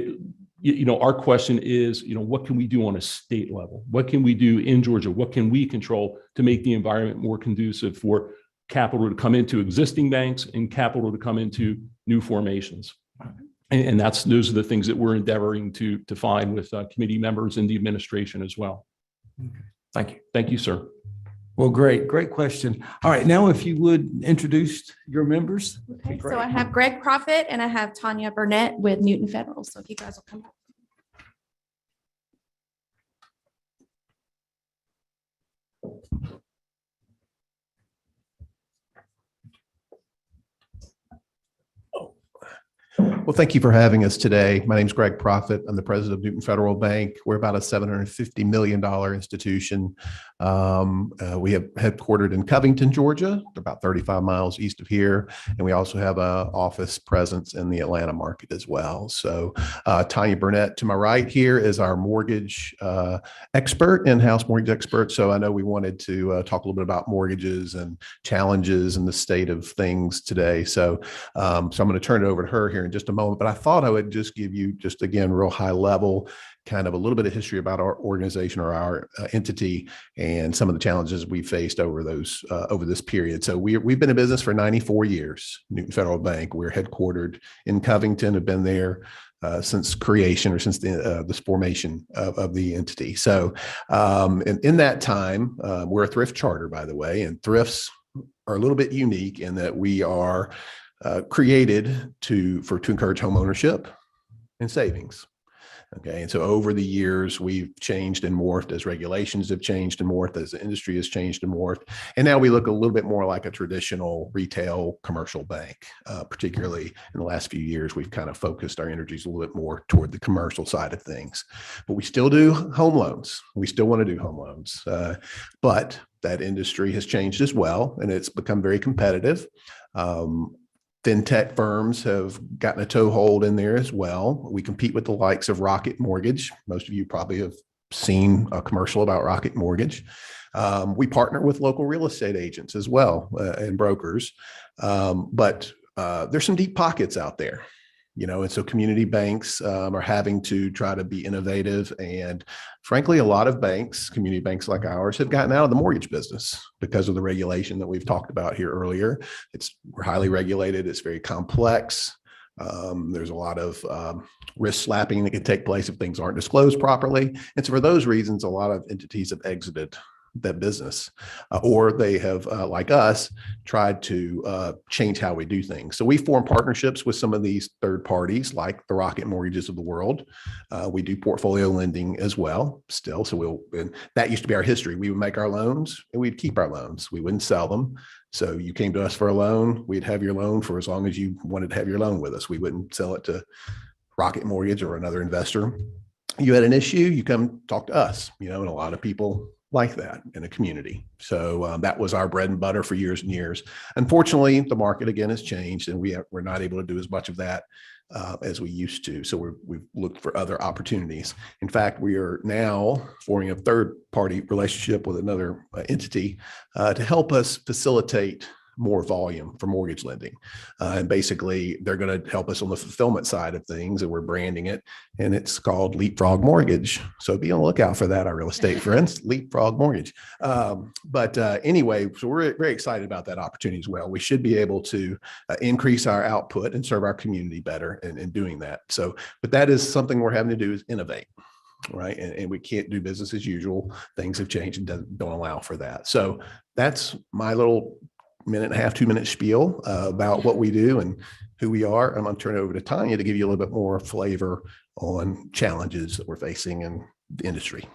our question is, what can we do on a state level? What can we do in Georgia? What can we control to make the environment more conducive for capital to come into existing banks and capital to come into new formations? And those are the things that we're endeavoring to find with committee members and the administration as well. Thank you. Thank you, sir. Well, great question. All right, now if you would introduce your members. Okay, so I have Greg Profit and I have Tanya Burnett with Newton Federal. So if you guys will come up. Well, thank you for having us today. My name is Greg Profit. I'm the president of Newton Federal Bank. We're about a $750 million institution. We have headquartered in Covington, Georgia, about 35 miles east of here. And we also have an office presence in the Atlanta market as well. So Tanya Burnett to my right here is our mortgage expert, in-house mortgage expert. So I know we wanted to talk a little bit about mortgages and challenges and the state of things today. So I'm going to turn it over to her here in just a moment, but I thought I would just give you just again, real high level, kind of a little bit of history about our organization or our entity and some of the challenges we faced over those over this period. So we've been in business for 94 years, Newton Federal Bank. We're headquartered in Covington, have been there since creation or since the formation of the entity. So in that time, we're a thrift charter, by the way, and thrifts are a little bit unique in that we are created to encourage home ownership and savings. Okay. And so over the years, we've changed and morphed as regulations have changed and morphed, as the industry has changed and morphed. And now we look a little bit more like a traditional retail commercial bank. Particularly in the last few years, we've kind of focused our energies a little bit more toward the commercial side of things. But we still do home loans. We still want to do home loans. But that industry has changed as well, and it's become very competitive. Fintech firms have gotten a toehold in there as well. We compete with the likes of Rocket Mortgage. Most of you probably have seen a commercial about Rocket Mortgage. We partner with local real estate agents as well and brokers. But there's some deep pockets out there, you know, and so community banks are having to try to be innovative. And frankly, a lot of banks, community banks like ours, have gotten out of the mortgage business because of the regulation that we've talked about here earlier. We're highly regulated. It's very complex. There's a lot of risk slapping that can take place if things aren't disclosed properly. And so for those reasons, a lot of entities have exited that business, or they have, like us, tried to change how we do things. So we form partnerships with some of these third parties, like the Rocket Mortgages of the world. We do portfolio lending as well, still. So and that used to be our history. We would make our loans and we'd keep our loans. We wouldn't sell them. So you came to us for a loan, we'd have your loan for as long as you wanted to have your loan with us. We wouldn't sell it to Rocket Mortgage or another investor. You had an issue, you come talk to us, you know, and a lot of people like that in a community. So that was our bread and butter for years and years. Unfortunately, the market again has changed, and we're not able to do as much of that as we used to. So we've looked for other opportunities. In fact, we are now forming a third-party relationship with another entity to help us facilitate more volume for mortgage lending. And basically, they're going to help us on the fulfillment side of things, and we're branding it, and it's called Leapfrog Mortgage. So be on the lookout for that, our real estate friends, Leapfrog Mortgage. But anyway, so we're very excited about that opportunity as well. We should be able to increase our output and serve our community better in doing that. So, but that is something we're having to do, is innovate. Right. And we can't do business as usual. Things have changed and don't allow for that. So that's my little minute and a half, 2-minute spiel about what we do and who we are. I'm going to turn it over to Tanya to give you a little bit more flavor on challenges that we're facing in the industry.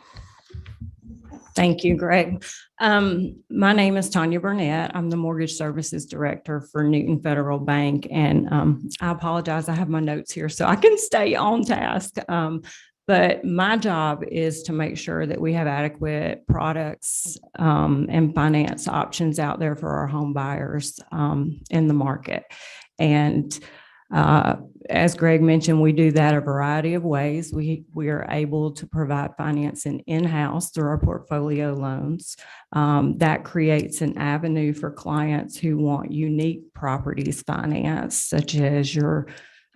Thank you, Greg. My name is Tanya Burnett. I'm the Mortgage Services Director for Newton Federal Bank. And I apologize, I have my notes here so I can stay on task. But my job is to make sure that we have adequate products and finance options out there for our home buyers in the market. And as Greg mentioned, we do that a variety of ways. We are able to provide financing in-house through our portfolio loans. That creates an avenue for clients who want unique properties financed, such as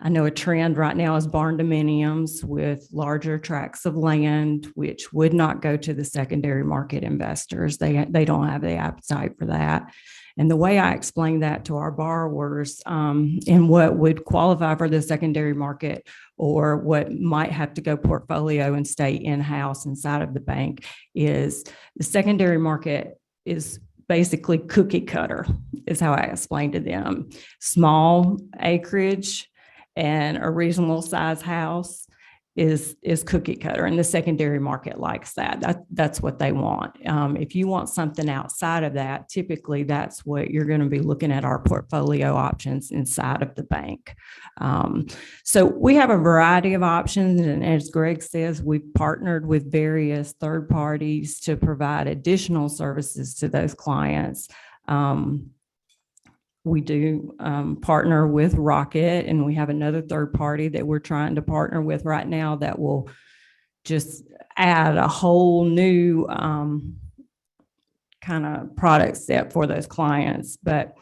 I know a trend right now is barn dominiums with larger tracts of land, which would not go to the secondary market investors. They don't have the appetite for that. And the way I explain that to our borrowers and what would qualify for the secondary market or what might have to go portfolio and stay in-house inside of the bank is the secondary market is basically cookie cutter, is how I explain to them. Small acreage and a reasonable size house is cookie cutter, and the secondary market likes that. That's what they want. If you want something outside of that, typically that's what you're going to be looking at our portfolio options inside of the bank. So we have a variety of options, and as Greg says, we've partnered with various third parties to provide additional services to those clients. We do partner with Rocket, and we have another third party that we're trying to partner with right now that will just add a whole new kind of product set for those clients. But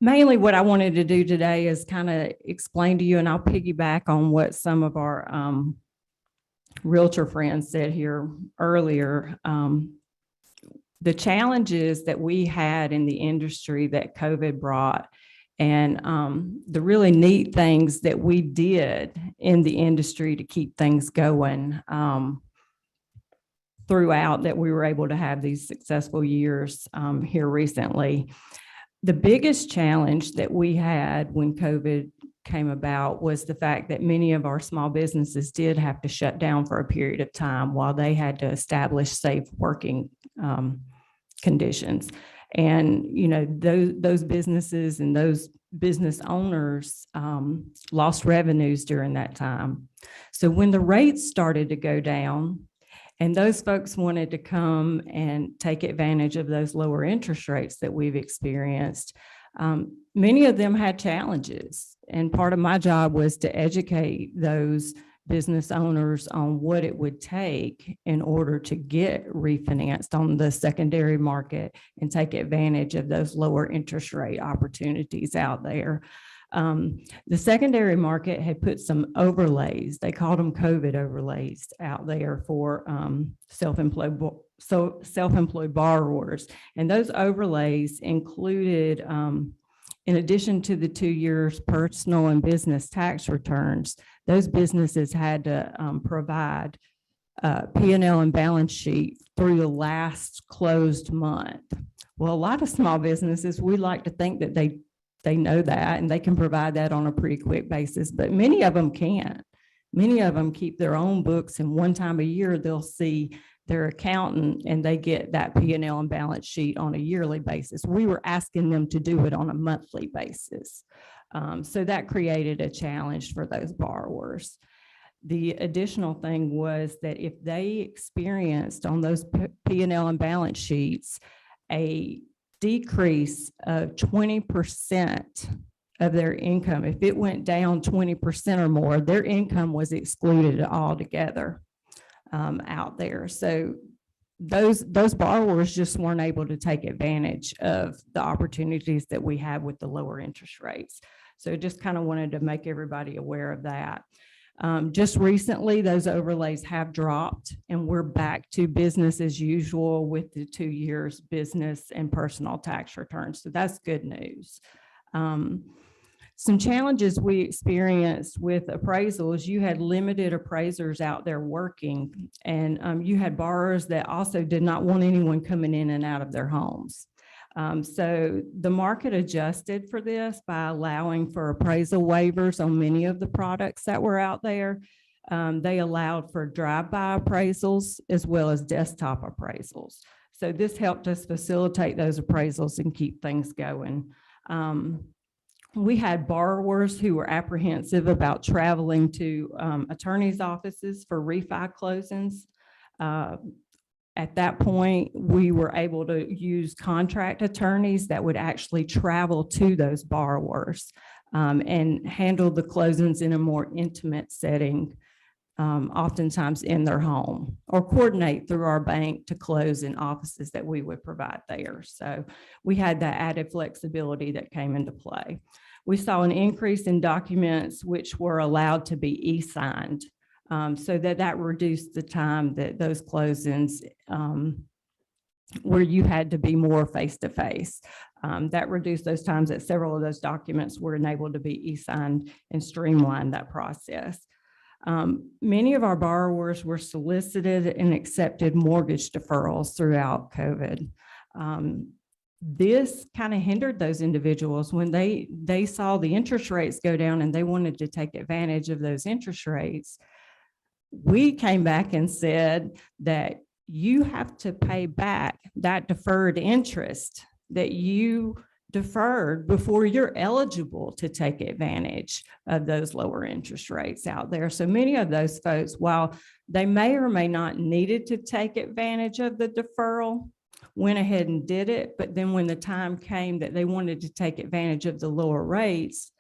mainly what I wanted to do today is kind of explain to you, and I'll piggyback on what some of our realtor friends said here earlier. The challenges that we had in the industry that COVID brought, and the really neat things that we did in the industry to keep things going throughout, that we were able to have these successful years here recently. The biggest challenge that we had when COVID came about was the fact that many of our small businesses did have to shut down for a period of time while they had to establish safe working conditions. And, you know, those businesses and those business owners lost revenues during that time. So when the rates started to go down and those folks wanted to come and take advantage of those lower interest rates that we've experienced, many of them had challenges. And part of my job was to educate those business owners on what it would take in order to get refinanced on the secondary market and take advantage of those lower interest rate opportunities out there. The secondary market had put some overlays, they called them COVID overlays, out there for self-employed borrowers. And those overlays included, in addition to the 2 years personal and business tax returns, those businesses had to provide P&L and balance sheet through the last closed month. Well, a lot of small businesses, we like to think that they know that and they can provide that on a pretty quick basis, but many of them can't. Many of them keep their own books, and one time a year they'll see their accountant and they get that P&L and balance sheet on a yearly basis. We were asking them to do it on a monthly basis. So that created a challenge for those borrowers. The additional thing was that if they experienced on those P&L and balance sheets a decrease of 20% of their income, if it went down 20% or more, their income was excluded altogether out there. So those borrowers just weren't able to take advantage of the opportunities that we have with the lower interest rates. So just kind of wanted to make everybody aware of that. Just recently, those overlays have dropped and we're back to business as usual with the 2 years business and personal tax returns. So that's good news. Some challenges we experienced with appraisals, you had limited appraisers out there working, and you had borrowers that also did not want anyone coming in and out of their homes. So the market adjusted for this by allowing for appraisal waivers on many of the products that were out there. They allowed for drive-by appraisals as well as desktop appraisals. So this helped us facilitate those appraisals and keep things going. We had borrowers who were apprehensive about traveling to attorneys' offices for refi closings. At that point, we were able to use contract attorneys that would actually travel to those borrowers and handle the closings in a more intimate setting, oftentimes in their home, or coordinate through our bank to close in offices that we would provide there. So we had that added flexibility that came into play. We saw an increase in documents which were allowed to be e-signed. So that reduced the time that those closings where you had to be more face-to-face. That reduced those times that several of those documents were enabled to be e-signed and streamlined that process. Many of our borrowers were solicited and accepted mortgage deferrals throughout COVID. This kind of hindered those individuals when they saw the interest rates go down and they wanted to take advantage of those interest rates. we came back and said that you have to pay back that deferred interest that you deferred before you're eligible to take advantage of those lower interest rates out there. So many of those folks, while they may or may not needed to take advantage of the deferral, went ahead and did it. But then when the time came that they wanted to take advantage of the lower rates,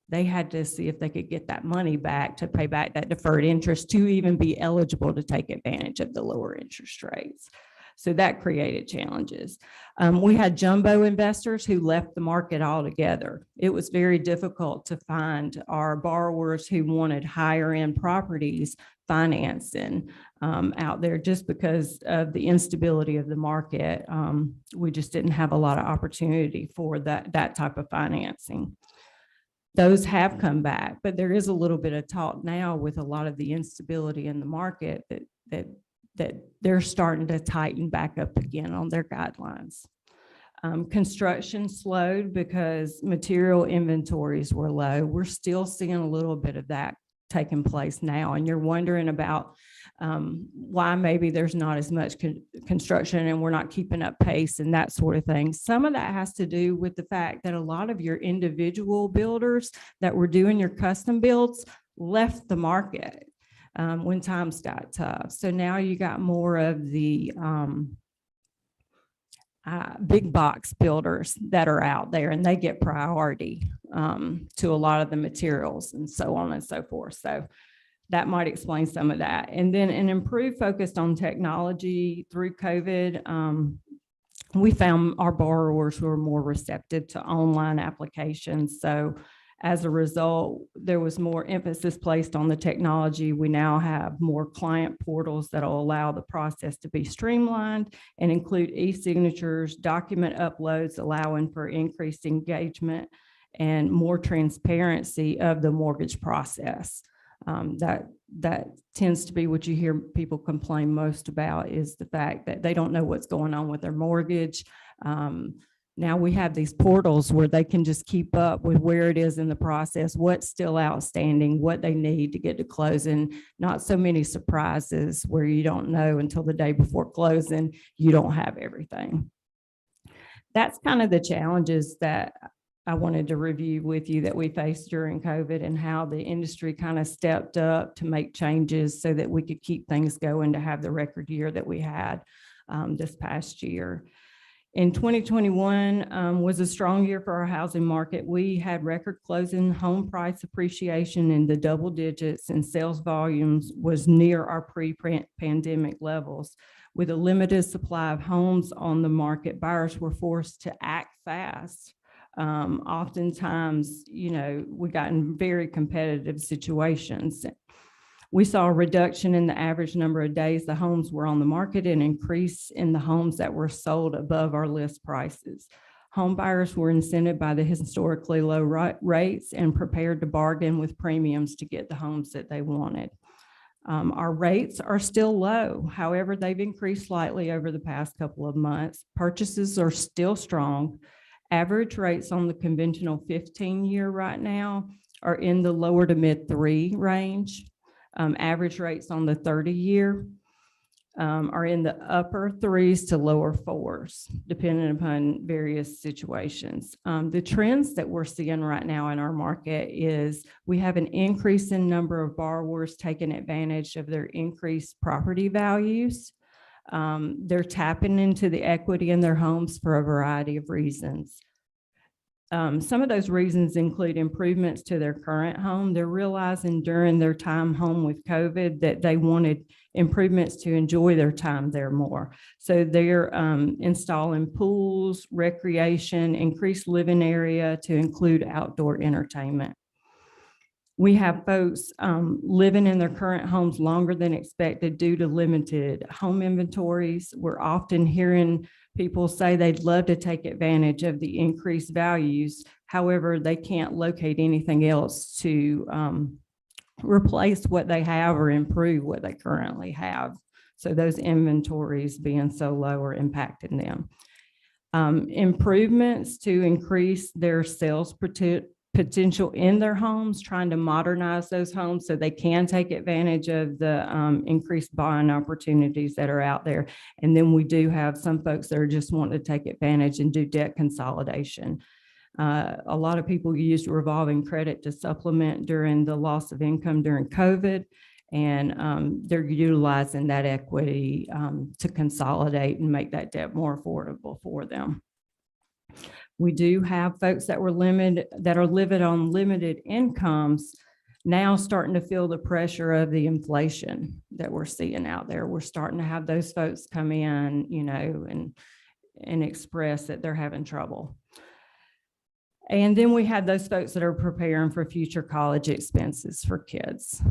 they had to see if they could get that money back to pay back that deferred interest to even be eligible to take advantage of the lower interest rates. So that created challenges. We had jumbo investors who left the market altogether. It was very difficult to find our borrowers who wanted higher end properties financing out there just because of the instability of the market. We just didn't have a lot of opportunity for that type of financing. Those have come back, but there is a little bit of talk now with a lot of the instability in the market that they're starting to tighten back up again on their guidelines. Construction slowed because material inventories were low. We're still seeing a little bit of that taking place now, and you're wondering about why maybe there's not as much construction and we're not keeping up pace and that sort of thing. Some of that has to do with the fact that a lot of your individual builders that were doing your custom builds left the market when times got tough. So now you got more of the big box builders that are out there, and they get priority to a lot of the materials and so on and so forth. So that might explain some of that. And then an improved focus on technology through COVID. We found our borrowers were more receptive to online applications. So as a result, there was more emphasis placed on the technology. We now have more client portals that will allow the process to be streamlined and include e-signatures, document uploads, allowing for increased engagement and more transparency of the mortgage process. That tends to be what you hear people complain most about, is the fact that they don't know what's going on with their mortgage. Now we have these portals where they can just keep up with where it is in the process, what's still outstanding, what they need to get to closing. Not so many surprises where you don't know until the day before closing, you don't have everything. That's kind of the challenges that I wanted to review with you that we faced during COVID, and how the industry kind of stepped up to make changes so that we could keep things going to have the record year that we had this past year. In 2021 was a strong year for our housing market. We had record closing home price appreciation in the double digits, and sales volumes was near our pre-pandemic levels. With a limited supply of homes on the market, buyers were forced to act fast. Oftentimes, we got in very competitive situations. We saw a reduction in the average number of days the homes were on the market, and increase in the homes that were sold above our list prices. Home buyers were incented by the historically low rates and prepared to bargain with premiums to get the homes that they wanted. Our rates are still low. However, they've increased slightly over the past couple of months. Purchases are still strong. Average rates on the conventional 15-year right now are in the lower to mid 3 range. Average rates on the 30-year are in the upper 3s to lower 4s, depending upon various situations. The trends that we're seeing right now in our market is we have an increase in number of borrowers taking advantage of their increased property values. They're tapping into the equity in their homes for a variety of reasons. Some of those reasons include improvements to their current home. They're realizing during their time home with COVID that they wanted improvements to enjoy their time there more. So they're installing pools, recreation, increased living area to include outdoor entertainment. We have folks living in their current homes longer than expected due to limited home inventories. We're often hearing people say they'd love to take advantage of the increased values. However, they can't locate anything else to replace what they have or improve what they currently have. So those inventories being so low are impacting them. Improvements to increase their sales potential in their homes, trying to modernize those homes so they can take advantage of the increased buying opportunities that are out there. And then we do have some folks that are just wanting to take advantage and do debt consolidation. A lot of people used revolving credit to supplement during the loss of income during COVID. And they're utilizing that equity to consolidate and make that debt more affordable for them. We do have folks that are living on limited incomes now starting to feel the pressure of the inflation that we're seeing out there. We're starting to have those folks come in, you know, and express that they're having trouble. And then we have those folks that are preparing for future college expenses for kids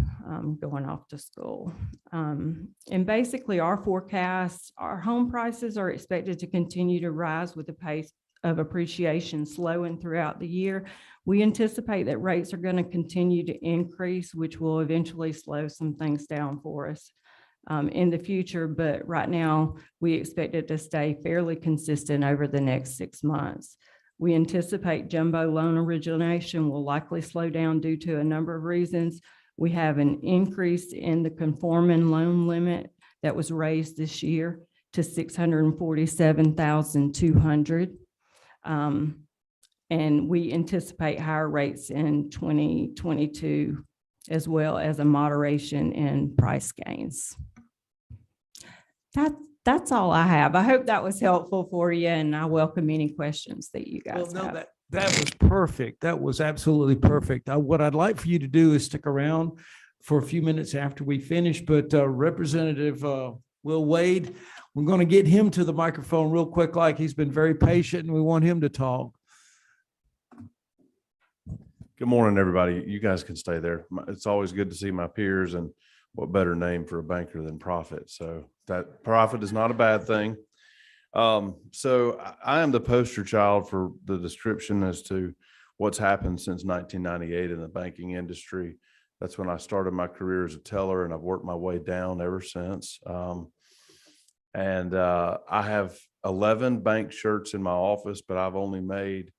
going off to school. And basically our forecasts, our home prices are expected to continue to rise with the pace of appreciation slowing throughout the year. We anticipate that rates are going to continue to increase, which will eventually slow some things down for us in the future. But right now, we expect it to stay fairly consistent over the next 6 months. We anticipate jumbo loan origination will likely slow down due to a number of reasons. We have an increase in the conforming loan limit that was raised this year to $647,200. And we anticipate higher rates in 2022, as well as a moderation in price gains. That's all I have. I hope that was helpful for you, and I welcome any questions that you guys have. That was perfect. That was absolutely perfect. What I'd like for you to do is stick around for a few minutes after we finish, but Representative Will Wade, we're going to get him to the microphone real quick, like he's been very patient, and we want him to talk. Good morning, everybody. You guys can stay there. It's always good to see my peers, and what better name for a banker than Profit? So that Profit is not a bad thing. So I am the poster child for the description as to what's happened since 1998 in the banking industry. That's when I started my career as a teller, and I've worked my way down ever since. I have 11 bank shirts in my office, but I've only made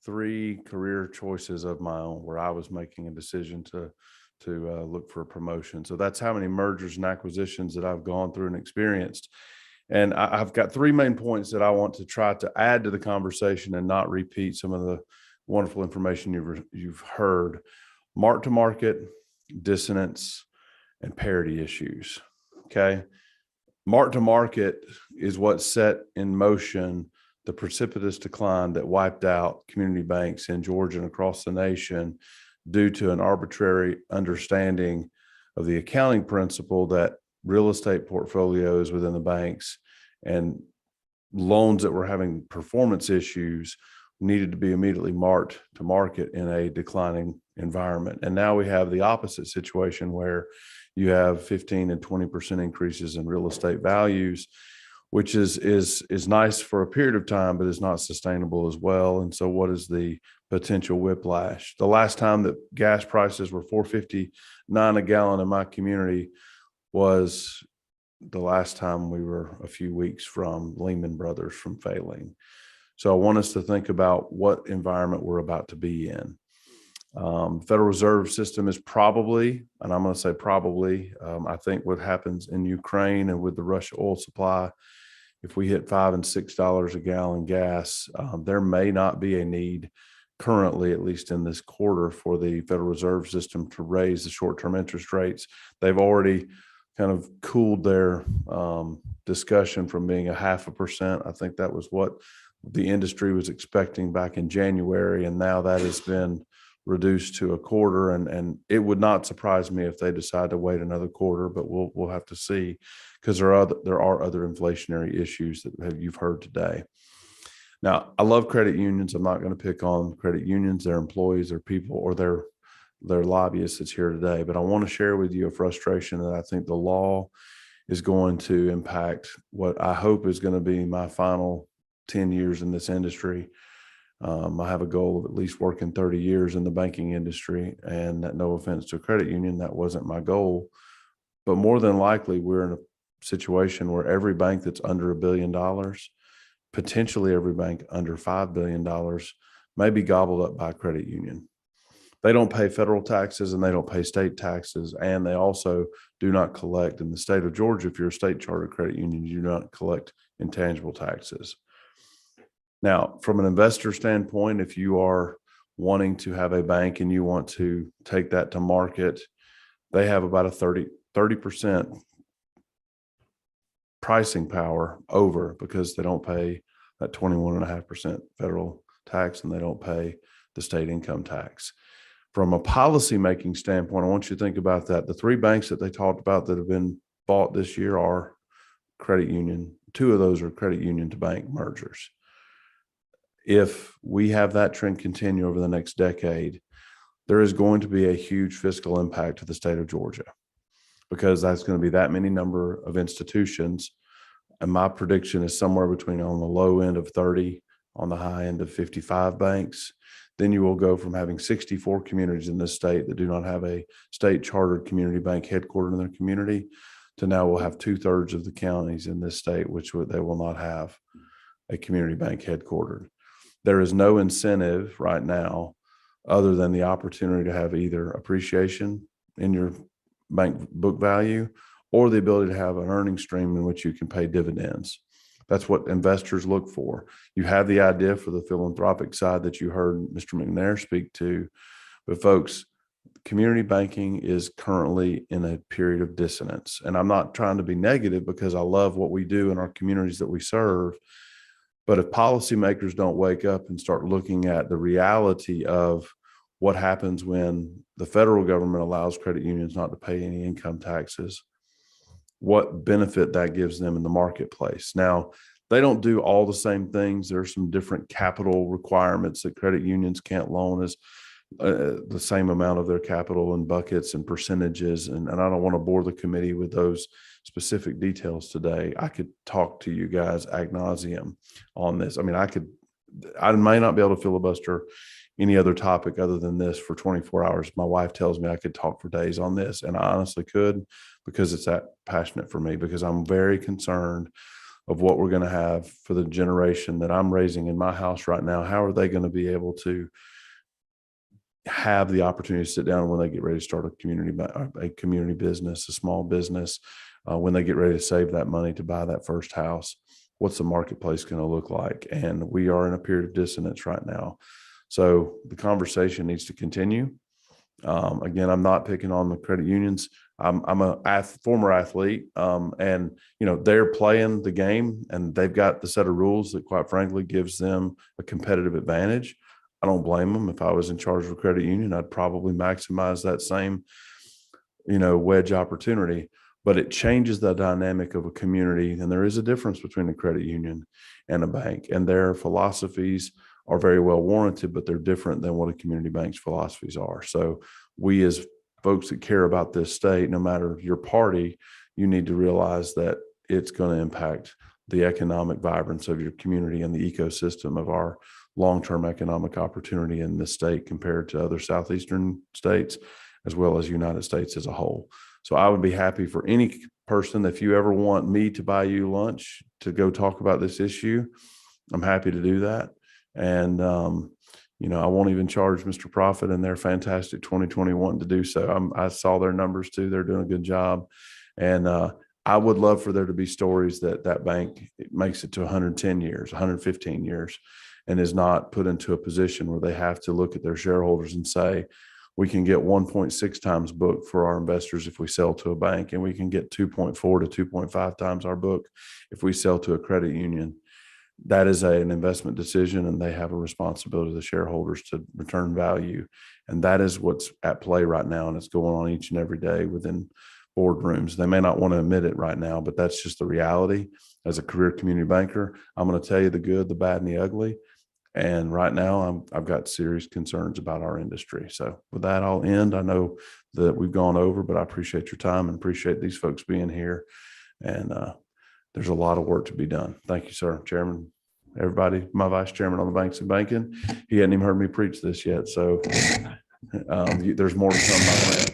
3 career choices of my own where I was making a decision to look for a promotion. So that's how many mergers and acquisitions that I've gone through and experienced. And I've got 3 main points that I want to try to add to the conversation and not repeat some of the wonderful information you've heard. Mark-to-market, dissonance, and parity issues. Okay. Mark-to-market is what set in motion the precipitous decline that wiped out community banks in Georgia and across the nation due to an arbitrary understanding of the accounting principle that real estate portfolios within the banks and loans that were having performance issues needed to be immediately marked to market in a declining environment. And now we have the opposite situation where you have 15 and 20% increases in real estate values, which is nice for a period of time, but is not sustainable as well. And so what is the potential whiplash? The last time that gas prices were $4.59 a gallon in my community was the last time we were a few weeks from Lehman Brothers from failing. So I want us to think about what environment we're about to be in. Federal Reserve System is probably, and I'm going to say probably, I think what happens in Ukraine and with the Russia oil supply, if we hit $5 and $6 a gallon gas, there may not be a need currently, at least in this quarter, for the Federal Reserve System to raise the short-term interest rates. They've already kind of cooled their discussion from being 0.5%. I think that was what the industry was expecting back in January, and now that has been reduced to 1/4, and it would not surprise me if they decide to wait another quarter, but we'll have to see, because there are other inflationary issues that you've heard today. Now, I love credit unions. I'm not going to pick on credit unions, their employees, their people, or their lobbyists that's here today, but I want to share with you a frustration that I think the law is going to impact what I hope is going to be my final 10 years in this industry. I have a goal of at least working 30 years in the banking industry, and no offense to a credit union, that wasn't my goal. But more than likely, we're in a situation where every bank that's under $1 billion, potentially every bank under $5 billion, may be gobbled up by a credit union. They don't pay federal taxes and they don't pay state taxes. And they also do not collect in the state of Georgia. If you're a state charter credit union, you do not collect intangible taxes. Now, from an investor standpoint, if you are wanting to have a bank and you want to take that to market, they have about a 30% pricing power over, because they don't pay that 21.5% federal tax and they don't pay the state income tax. From a policy-making standpoint, I want you to think about that. The 3 banks that they talked about that have been bought this year are credit union. 2 of those are credit union to bank mergers. If we have that trend continue over the next decade, there is going to be a huge fiscal impact to the state of Georgia, because that's going to be that many number of institutions. And my prediction is somewhere between on the low end of 30, on the high end of 55 banks. Then you will go from having 64 communities in this state that do not have a state chartered community bank headquartered in their community, to now we'll have 2/3 of the counties in this state, which they will not have a community bank headquartered. There is no incentive right now other than the opportunity to have either appreciation in your bank book value or the ability to have an earning stream in which you can pay dividends. That's what investors look for. You have the idea for the philanthropic side that you heard Mr. McNair speak to, but folks, community banking is currently in a period of dissonance. And I'm not trying to be negative, because I love what we do in our communities that we serve. But if policymakers don't wake up and start looking at the reality of what happens when the federal government allows credit unions not to pay any income taxes, what benefit that gives them in the marketplace. Now, they don't do all the same things. There are some different capital requirements that credit unions can't loan as the same amount of their capital in buckets and percentages. And I don't want to bore the committee with those specific details today. I could talk to you guys ad nauseum on this. I mean, I may not be able to filibuster any other topic other than this for 24 hours. My wife tells me I could talk for days on this, and I honestly could, because it's that passionate for me, because I'm very concerned of what we're going to have for the generation that I'm raising in my house right now. How are they going to be able to have the opportunity to sit down when they get ready to start a community business, a small business, when they get ready to save that money to buy that first house? What's the marketplace going to look like? And we are in a period of dissonance right now. So the conversation needs to continue. Again, I'm not picking on the credit unions. I'm a former athlete, and they're playing the game, and they've got the set of rules that, quite frankly, gives them a competitive advantage. I don't blame them. If I was in charge of a credit union, I'd probably maximize that same, wedge opportunity. But it changes the dynamic of a community, and there is a difference between a credit union and a bank, and their philosophies are very well warranted, but they're different than what a community bank's philosophies are. So we, as folks that care about this state, no matter your party, you need to realize that it's going to impact the economic vibrance of your community and the ecosystem of our long-term economic opportunity in this state compared to other southeastern states, as well as United States as a whole. So I would be happy for any person, if you ever want me to buy you lunch to go talk about this issue, I'm happy to do that. And, I won't even charge Mr. Profit and their fantastic 2021 to do so. I saw their numbers too. They're doing a good job. And I would love for there to be stories that bank makes it to 110 years, 115 years, and is not put into a position where they have to look at their shareholders and say, we can get 1.6 times book for our investors if we sell to a bank, and we can get 2.4 to 2.5 times our book if we sell to a credit union. That is an investment decision, and they have a responsibility to the shareholders to return value. And that is what's at play right now. And it's going on each and every day within boardrooms. They may not want to admit it right now, but that's just the reality. As a career community banker, I'm going to tell you the good, the bad, and the ugly. And right now I've got serious concerns about our industry. So with that, I'll end. I know that we've gone over, but I appreciate your time and appreciate these folks being here. And there's a lot of work to be done. Thank you, sir. Chairman, everybody, my vice chairman on the Banks and Banking. He hadn't even heard me preach this yet. So there's more to come my way.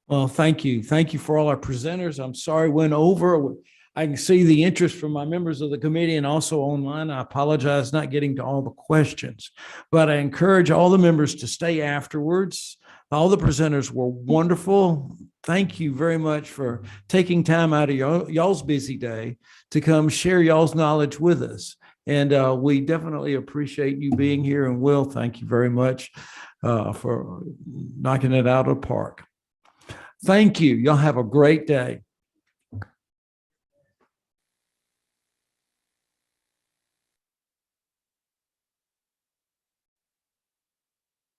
Well, thank you. Thank you for all our presenters. I'm sorry, went over. I can see the interest from my members of the committee and also online. I apologize not getting to all the questions, but I encourage all the members to stay afterwards. All the presenters were wonderful. Thank you very much for taking time out of y'all's busy day to come share y'all's knowledge with us. And we definitely appreciate you being here. And Will, thank you very much for knocking it out of the park. Thank you. Y'all have a great day.